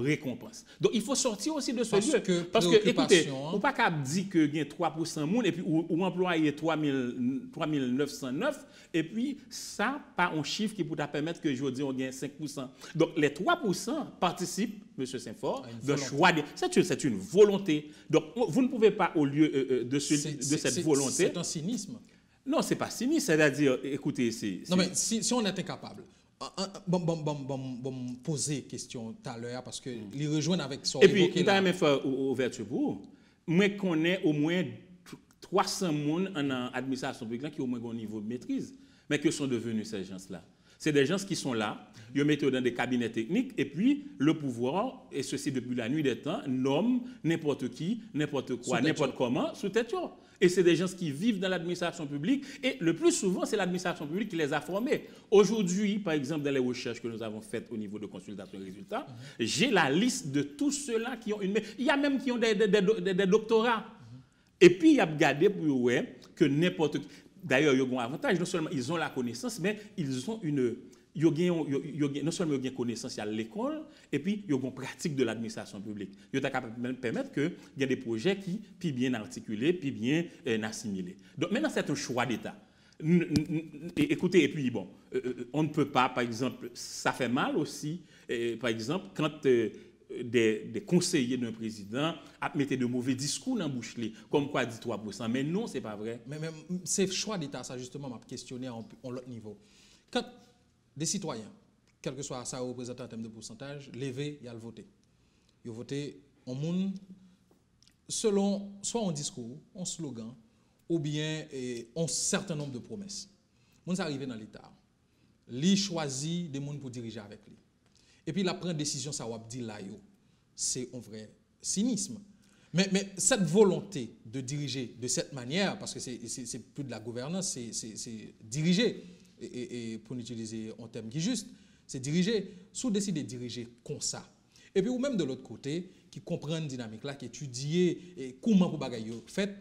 récompense. Donc il faut sortir aussi de ce lieu parce que écoutez, on pas qu'à dire que il y a 3% monde et puis ou employé 3909 et puis ça pas un chiffre qui pourrait permettre que je dis on gagne 5%. Donc les 3% participent, M. Saint-Fort, de choix. C'est une volonté. Donc vous ne pouvez pas, au lieu de cette volonté. C'est un cynisme. Non, ce n'est pas cynisme, c'est-à-dire, écoutez, Non, mais si on est incapable, bon, poser question tout à l'heure, parce que les rejoindre avec son. Et puis, il a même fait ouverture pour. Moi, je connais au moins 300 personnes en administration publique qui ont au moins un niveau de maîtrise. Mais que sont devenus ces gens-là? C'est des gens qui sont là, ils mettent dans des cabinets techniques, et puis le pouvoir, et ceci depuis la nuit des temps, nomme n'importe qui, n'importe quoi, n'importe comment, sous tête. Et c'est des gens qui vivent dans l'administration publique, et le plus souvent, c'est l'administration publique qui les a formés. Aujourd'hui, par exemple, dans les recherches que nous avons faites au niveau de consultation et résultats, j'ai la liste de tous ceux-là qui ont une... Il y a même qui ont des doctorats. Et puis, il y a regardé pour ouais, que n'importe qui... D'ailleurs, ils ont un avantage, non seulement ils ont la connaissance, mais ils ont une... non seulement ils ont une connaissance à l'école, et puis ils ont une pratique de l'administration publique. Ils sont capables de permettre qu'il y ait des projets qui sont bien articulés, puis bien assimilés. Donc maintenant, c'est un choix d'État. Écoutez, et puis bon, on ne peut pas, par exemple, ça fait mal aussi, par exemple, quand... des conseillers d'un président à mettre de mauvais discours dans la bouche, comme quoi dit 3%. Mais non, ce n'est pas vrai. Mais c'est le choix d'État, ça justement m'a questionné à l'autre niveau. Quand des citoyens, quel que soit ça représentant en termes de pourcentage, levé, il y a le voté. Ils ont voté en monde selon soit un discours, un slogan, ou bien un certain nombre de promesses. Ils sont arrivés dans l'État. Ils choisissent des gens pour diriger avec lui. Et puis, il prend une décision, ça va dire là, c'est un vrai cynisme. Mais cette volonté de diriger de cette manière, parce que c'est plus de la gouvernance, c'est diriger, et pour utiliser un terme qui est juste, c'est diriger, sous décider de diriger comme ça. Et puis, ou même de l'autre côté, qui comprend une dynamique là, qui étudie comment pour bagailler fait,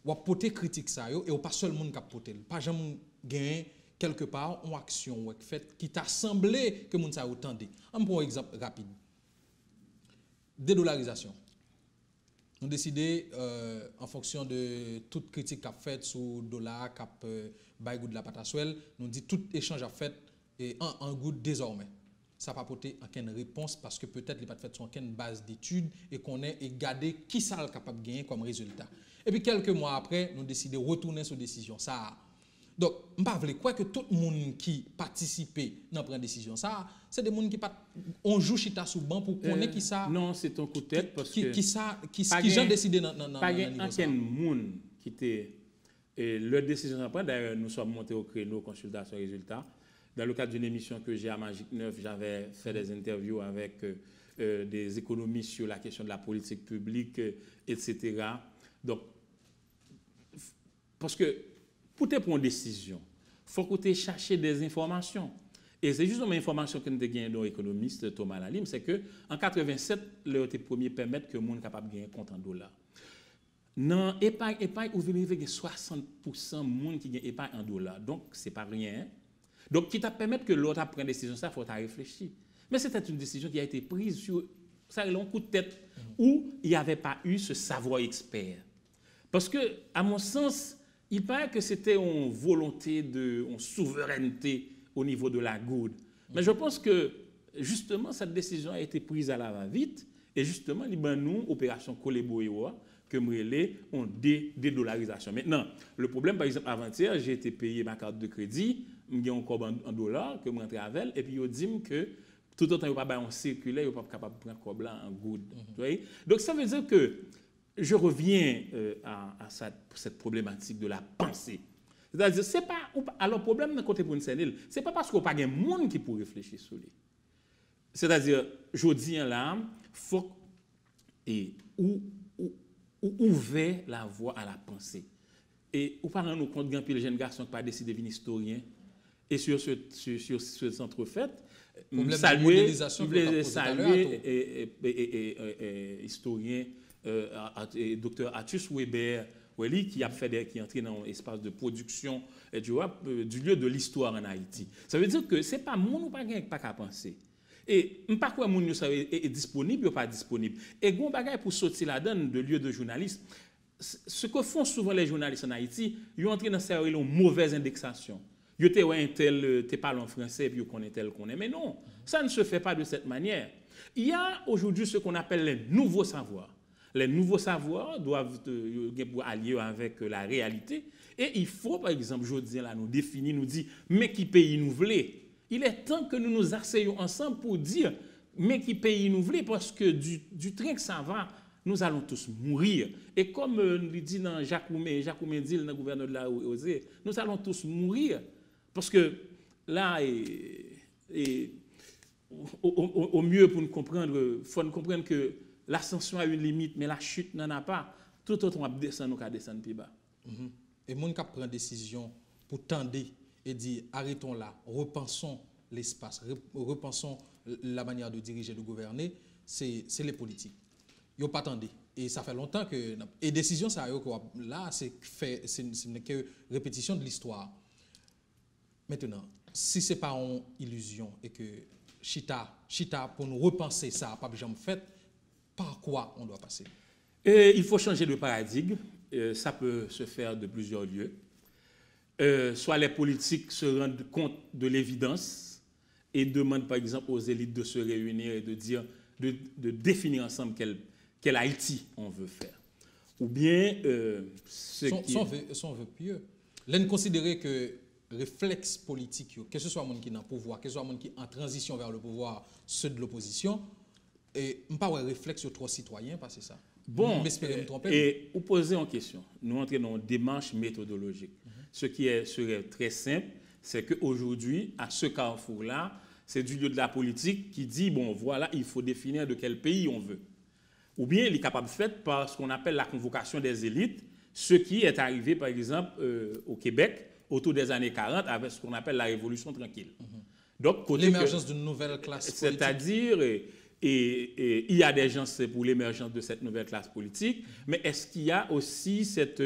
ou porter critique ça, et ou pas seulement qui porter, pas jamais gagner quelque part, une action qui t'a semblé que moun sa entendé. On prend un exemple rapide. Dédollarisation. Nous décidons, en fonction de toute critique qu'a faite sur le dollar, qu'a bail de la pataswell, nous dit tout échange a fait en goût désormais. Ça n'a pas apporté aucune réponse parce que peut-être il n'a pas fait sur aucune base d'études et qu'on ait gardé qui ça est capable de gagner comme résultat. Et puis quelques mois après, nous décidons de retourner sur décision. Ça donc, je ne veux pas que tout le monde qui participe dans la décision, c'est des gens qui on joue chita sous banc pour connaître qui ça. Non, c'est ton coup de tête parce que qui j'ai décidé dans pas aucun monde qui était leur décision à prendre. D'ailleurs, nous sommes montés au créneau consultation résultats. Dans le cadre d'une émission que j'ai à Magic 9, j'avais fait des interviews avec des économistes sur la question de la politique publique, etc. Donc, parce que pour te prendre une décision, faut qu'on chercher des informations. Et c'est justement l'information que nous avons gagnée dans l'économiste Thomas Lalim, c'est qu'en 87, le premier permettre que le monde capable de gagner un compte en dollars. Dans l'épargne, vous verrez que 60% de monde qui gagne épargne en dollars. Donc, ce n'est pas rien. Donc, qui t'a permis que l'autre prenne une décision, ça, il faut réfléchir. Mais c'était une décision qui a été prise sur ça, un coup de tête où il n'y avait pas eu ce savoir expert. Parce que, à mon sens, il paraît que c'était une volonté une souveraineté au niveau de la goude. Mais je pense que, justement, cette décision a été prise à la va-vite. Et justement, nous, opération Kolebo-Ewa, que nous on dédollarisation. Maintenant, le problème, par exemple, avant-hier, j'ai été payé ma carte de crédit, j'ai encore en dollars, que je rentre avec, et puis ils disent que tout autant, il n'y a pas de circulaire, il n'y a pas capable de prendre comme là en good. Donc, ça veut dire que je reviens à cette problématique de la pensée. C'est-à-dire, c'est pas. Alors, le problème de côté pour une scène, c'est pas parce qu'on n'a pas de monde qui peut réfléchir sur lui. C'est-à-dire, je dis là, il faut ouvrir la voie à la pensée. Et ou parlons nous compte que les jeunes garçons qui pas décidé de devenir historien. Et sur ce centre fait, saluer historien docteur Arthus Weber qui a fait qui est entré dans l'espace de production du lieu de l'histoire en Haïti. Ça veut dire que c'est pas monde ou pas qu'à penser. Et pas quoi moun est disponible ou pas disponible. Et gon bagay pour sortir la donne de lieu de journalisme. Ce que font souvent les journalistes en Haïti, ils ont entré dans une mauvaise indexation. Ils te ouais tel te parle en français puis ils connaissent tel qu'on est. Mais non, ça ne se fait pas de cette manière. Il y a aujourd'hui ce qu'on appelle les nouveaux savoirs. Les nouveaux savoirs doivent allier avec la réalité. Et il faut, par exemple, je dis là, nous définir, nous dire, mais qui pays nous voulons. Il est temps que nous nous asseyons ensemble pour dire, mais qui pays nous voulons, parce que du train que ça va, nous allons tous mourir. Et comme nous dit dans Jacoumet dit, le gouverneur de la Osé, nous allons tous mourir. Parce que là, au mieux pour nous comprendre, il faut nous comprendre que l'ascension a une limite, mais la chute n'en a pas. Tout autre, on va descendre, on va descendre plus bas. Et mon cap prend décision pour tendre et dire arrêtons là, repensons l'espace, repensons la manière de diriger, de gouverner, c'est les politiques. Ils n'ont pas attendu. Et ça fait longtemps que... Et décision, ça là, c'est que répétition de l'histoire. Maintenant, si ce n'est pas une illusion et que Chita, pour nous repenser ça, pas jamais fait, par quoi on doit passer? Il faut changer de paradigme. Ça peut se faire de plusieurs lieux. Soit les politiques se rendent compte de l'évidence et demandent par exemple aux élites de se réunir et de dire, de définir ensemble quel Haïti on veut faire. Ou bien son veut pieux. L'on considérer que réflexe politique, que ce soit monde qui est dans le pouvoir, que ce soit monde qui est en transition vers le pouvoir, ceux de l'opposition, et pas un réflexe sur trois citoyens, parce que c'est ça. Bon, et vous posez en question, nous entrons dans une démarche méthodologique. Ce qui serait très simple, c'est qu'aujourd'hui, à ce carrefour-là, c'est du lieu de la politique qui dit, bon, voilà, il faut définir de quel pays on veut. Ou bien il est capable de faire par ce qu'on appelle la convocation des élites, ce qui est arrivé, par exemple, au Québec, autour des années 40, avec ce qu'on appelle la Révolution tranquille. Donc, l'émergence d'une nouvelle classe politique. C'est-à-dire... Et il y a des gens pour l'émergence de cette nouvelle classe politique, mais est-ce qu'il y a aussi cette...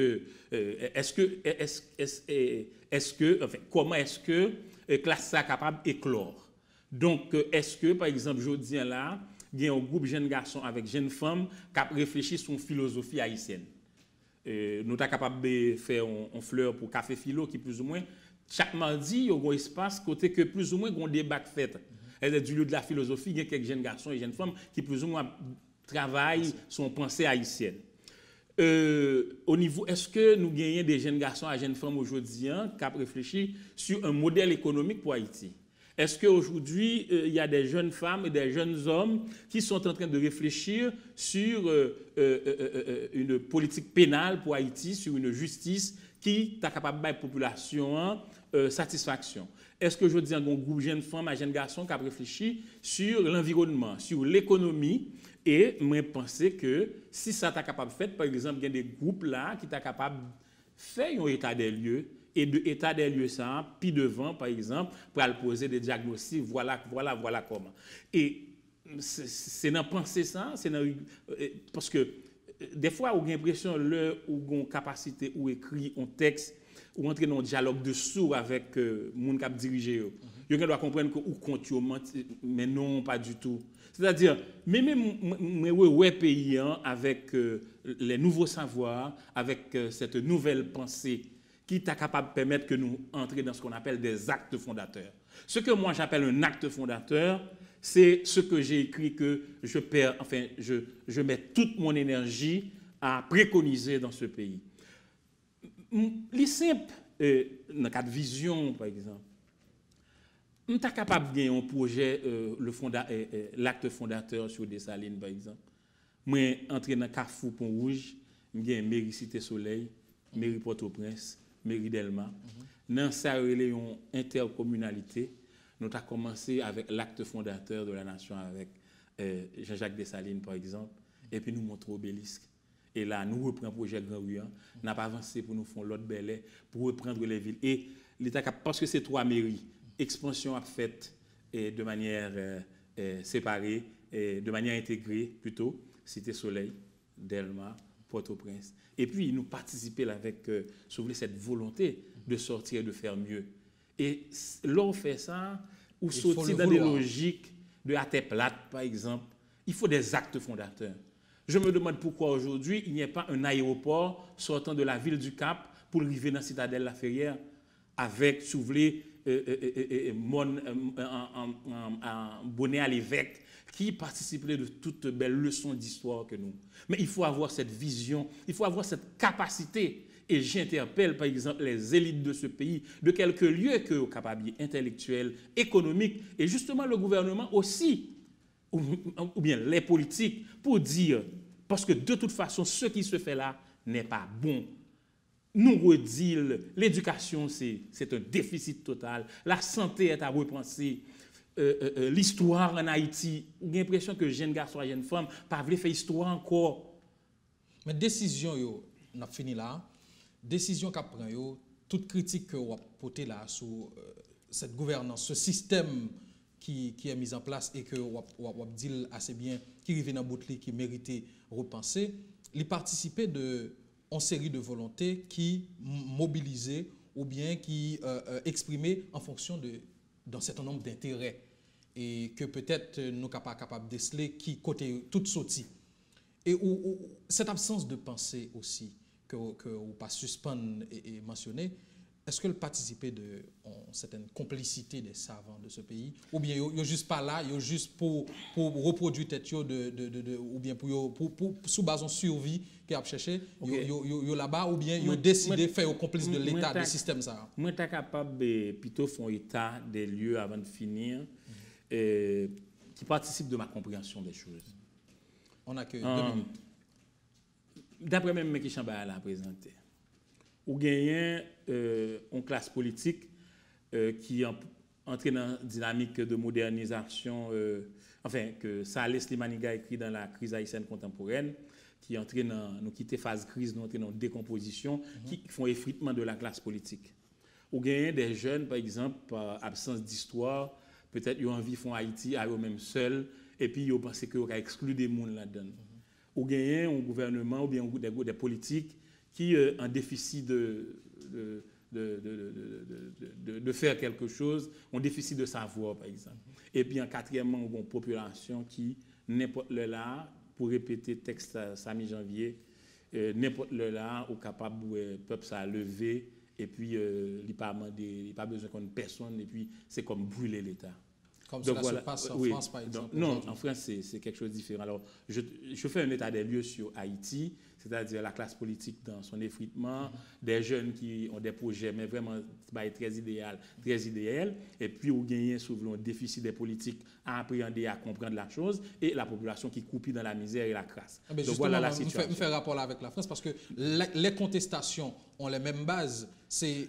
comment est-ce que la classe est capable d'éclore? Donc, est-ce que, par exemple, je dis là, il y a un groupe de jeunes garçons avec jeunes femmes qui ont réfléchi sur une philosophie haïtienne. Nous sommes capables de faire un fleur pour Café Philo qui plus ou moins, chaque mardi, il y a un espace côté que plus ou moins, il y a un débat fait. Elle est du lieu de la philosophie, il y a quelques jeunes garçons et jeunes femmes qui plus ou moins travaillent sur une pensée haïtienne. Au niveau, est-ce que nous gagnons des jeunes garçons et jeunes femmes aujourd'hui qui ont réfléchi sur un modèle économique pour Haïti? Est-ce qu'aujourd'hui, il y a des jeunes femmes et des jeunes hommes qui sont en train de réfléchir sur une politique pénale pour Haïti, sur une justice qui est capable de donner à la population satisfaction? Est-ce que je dis un groupe de jeunes femmes et jeunes garçons qui ont réfléchi sur l'environnement, sur l'économie? Et moi, je pense que si ça est capable de faire, par exemple, il y a des groupes là qui sont capables de faire un état des lieux et de état des lieux ça, puis devant, par exemple, pour aller poser des diagnostics, voilà comment. Et c'est dans penser ça, c'est dans, parce que des fois, on a l'impression que on a une capacité ou écrit un texte ou entrer dans un dialogue de sourds avec les gens qui dirigent. Ils doivent comprendre que ou compte, mais non, pas du tout. C'est-à-dire, même pays avec les nouveaux savoirs, avec cette nouvelle pensée qui est capable de permettre que nous entrions dans ce qu'on appelle des actes fondateurs. Ce que moi j'appelle un acte fondateur, c'est ce que j'ai écrit que je mets toute mon énergie à préconiser dans ce pays. Les simples, dans le cas de vision, par exemple, on est capable de gagner un projet, l'acte fondateur sur Dessalines, par exemple. Moi, entrer dans Carrefour Pont-Rouge, j'ai une mairie Cité Soleil, mairie Port-au-Prince, mairie Delma. Dans ça, il y a une intercommunalité. Nous avons commencé avec l'acte fondateur de la nation, avec Jean-Jacques Dessalines, par exemple, et puis nous montrons Obélisque. Et là, nous reprenons le projet Grand Rue, nous n'avons pas avancé pour nous faire l'autre Belay, pour reprendre les villes. Et l'État, parce que c'est 3 mairies, expansion a faite de manière séparée, de manière intégrée plutôt, Cité Soleil, Delma, Port-au-Prince. Et puis, nous participer avec cette volonté de sortir et de faire mieux. Et l'on fait ça, ou sortir dans des logiques de à tête plate, par exemple, il faut des actes fondateurs. Je me demande pourquoi aujourd'hui, il n'y a pas un aéroport sortant de la ville du Cap pour arriver dans la citadelle La Ferrière avec, si vous voulez, bonnet à l'évêque qui participerait de toutes belles leçons d'histoire que nous. Mais il faut avoir cette vision, il faut avoir cette capacité. Et j'interpelle, par exemple, les élites de ce pays, de quelques lieux que sont capables intellectuels, économiques, et justement le gouvernement aussi, ou bien les politiques, pour dire, parce que de toute façon, ce qui se fait là n'est pas bon. Nous redisons, l'éducation, c'est un déficit total, la santé est à repenser, l'histoire en Haïti, j'ai l'impression que jeunes garçons et jeunes femmes ne peuvent pas faire histoire encore. Mais décision, on a fini là. Décision qu'a pris, toute critique que vous portez là sur cette gouvernance, ce système qui est mis en place et que vous dit assez bien, qui arrive dans bout qui méritait repenser, il participait de en série de volontés qui mobilisaient ou bien qui exprimaient en fonction d'un certain nombre d'intérêts et que peut-être nous ne sommes pas capables de déceler qui côté toute sortie. Et cette absence de pensée aussi, que vous pas suspendre et mentionner, est-ce que le participer de certaine complicité des savants de ce pays, ou bien ils sont juste pas là, ils sont juste pour reproduire tête ou bien pour sous base de survie qu'ils a cherché, ils là-bas, ou bien ils ont décidé de faire au complice de l'État, du système ça. Moi, je suis capable de plutôt faire un état des lieux avant de finir, qui participe de ma compréhension des choses. On n'a que 2 minutes. D'après même qui Chamba l'a présenté, ou gagnez une classe politique qui entre dans une dynamique de modernisation, que Saleh Slimani a écrit dans la crise haïtienne contemporaine, qui entre dans nous quitter phase crise, nous entrer dans décomposition, qui font effritement de la classe politique. Ou gagnez des jeunes, par exemple, par absence d'histoire, peut-être ils ont envie de faire Haïti à eux-mêmes seuls, et puis ils pensent qu'ils ont exclu des gens là-dedans. Ou gagner un gouvernement ou bien des politiques qui ont un déficit de faire quelque chose, un déficit de savoir, par exemple. Et puis, en quatrièmement, une population qui, n'importe le là, pour répéter le texte Samy Janvier, n'importe le là, est capable, le peuple s'est levé, et puis, il n'y a pas besoin qu'on personne, et puis, c'est comme brûler l'État. Comme cela se passe en France, par exemple. Non, en France, c'est quelque chose de différent. Alors, je fais un état des lieux sur Haïti, c'est-à-dire la classe politique dans son effritement, des jeunes qui ont des projets, mais vraiment très idéal, et puis où gagner souvent un déficit des politiques à appréhender, à comprendre la chose, et la population qui coupille dans la misère et la crasse. Donc voilà la situation. Je fais rapport là avec la France parce que les contestations ont les mêmes bases. C'est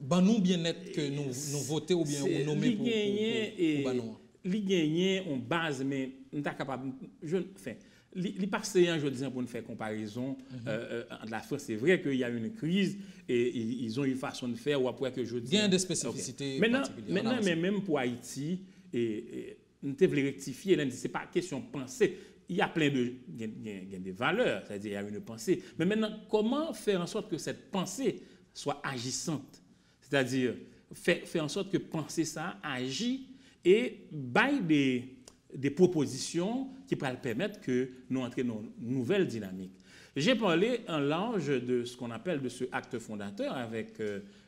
nous bien-être que nous votons ou bien nous nommer pour nous. Les gagnants ont base, mais nous sommes capables. les passés, je disais, pour nous faire comparaison, entre la France, c'est vrai qu'il y a une crise et ils ont une façon de faire, ou après que je dis. Il y a des spécificités particulières. Maintenant, mais même pour Haïti, nous devons rectifier, ce n'est pas question de penser. Il y a plein de valeurs, c'est-à-dire il y a une pensée. Mais maintenant, comment faire en sorte que cette pensée soit agissante? C'est-à-dire faire en sorte que penser ça agit et baille des propositions qui pourraient permettre que nous entrions dans une nouvelle dynamique. J'ai parlé en large de ce qu'on appelle de ce acte fondateur avec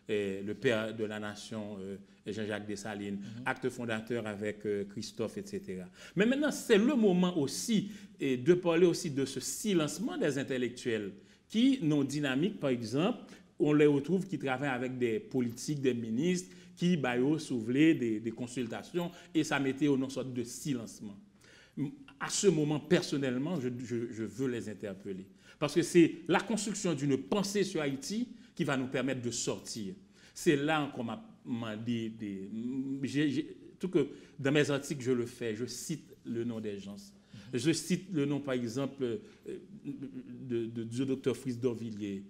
le père de la nation, Jean-Jacques Dessalines, acte fondateur avec Christophe, etc. Mais maintenant, c'est le moment aussi de parler aussi de ce silencement des intellectuels qui, non dynamiques, par exemple, on les retrouve qui travaillent avec des politiques, des ministres, qui soulevaient des consultations et ça mettait une sorte de silencement. À ce moment, personnellement, je veux les interpeller. Parce que c'est la construction d'une pensée sur Haïti qui va nous permettre de sortir. C'est là qu'on m'a dit, tout que dans mes articles, je le fais, je cite le nom des gens. Je cite le nom, par exemple, du docteur Fritz d'Orvilliers,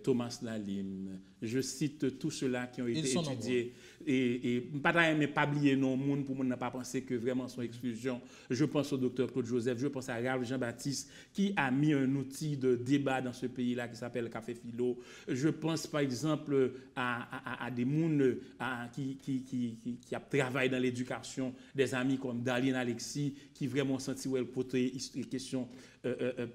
Thomas Lalim, je cite tous ceux-là qui ont été étudiés et pas oublier non monde pour ne pas penser que vraiment son exclusion. Je pense au docteur Claude Joseph, je pense à Ralph Jean-Baptiste qui a mis un outil de débat dans ce pays-là qui s'appelle Café Philo. Je pense par exemple à des mondes qui a travaillé dans l'éducation, des amis comme Daline Alexis qui vraiment senti où elle portait les questions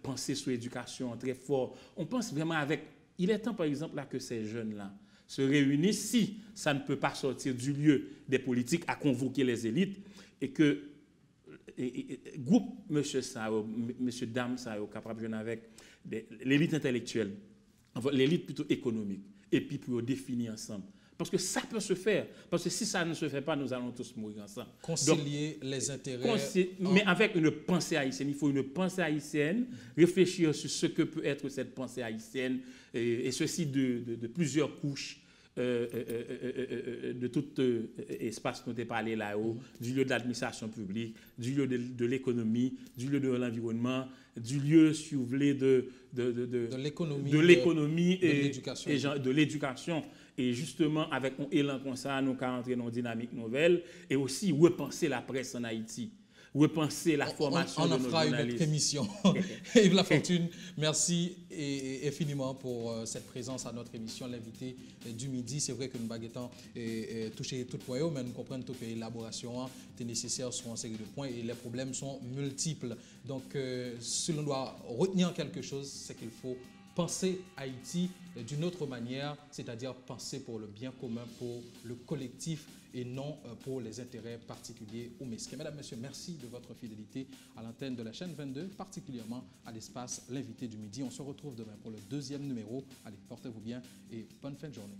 penser sur l'éducation très fort. On pense vraiment avec. Il est temps, par exemple, là, que ces jeunes-là se réunissent, si ça ne peut pas sortir du lieu des politiques, à convoquer les élites, et que groupe monsieur Sao, monsieur Dame Sao, capable de avec l'élite intellectuelle, l'élite plutôt économique, et puis pour définir ensemble. Parce que ça peut se faire. Parce que si ça ne se fait pas, nous allons tous mourir ensemble. Concilier les intérêts. Mais avec une pensée haïtienne. Il faut une pensée haïtienne, réfléchir sur ce que peut être cette pensée haïtienne, et ceci de plusieurs couches, de tout espace dont on a parlé là-haut, du lieu de l'administration publique, du lieu de l'économie, du lieu de l'environnement, du lieu, si vous voulez, de l'économie et de l'éducation. Et justement, avec un élan comme ça, nous allons entrer dans une dynamique nouvelle et aussi repenser la presse en Haïti, repenser la formation de nos journalistes. On en fera une autre émission. Yves Lafortune, merci infiniment pour cette présence à notre émission, l'invité du midi. C'est vrai que nous baguettons toucher tout point, mais nous comprenons que l'élaboration est nécessaire sur une série de points et les problèmes sont multiples. Donc, si l'on doit retenir quelque chose, c'est qu'il faut penser Haïti d'une autre manière, c'est-à-dire penser pour le bien commun, pour le collectif et non pour les intérêts particuliers ou mesquins. Mesdames, Messieurs, merci de votre fidélité à l'antenne de la chaîne 22, particulièrement à l'espace L'invité du midi. On se retrouve demain pour le deuxième numéro. Allez, portez-vous bien et bonne fin de journée.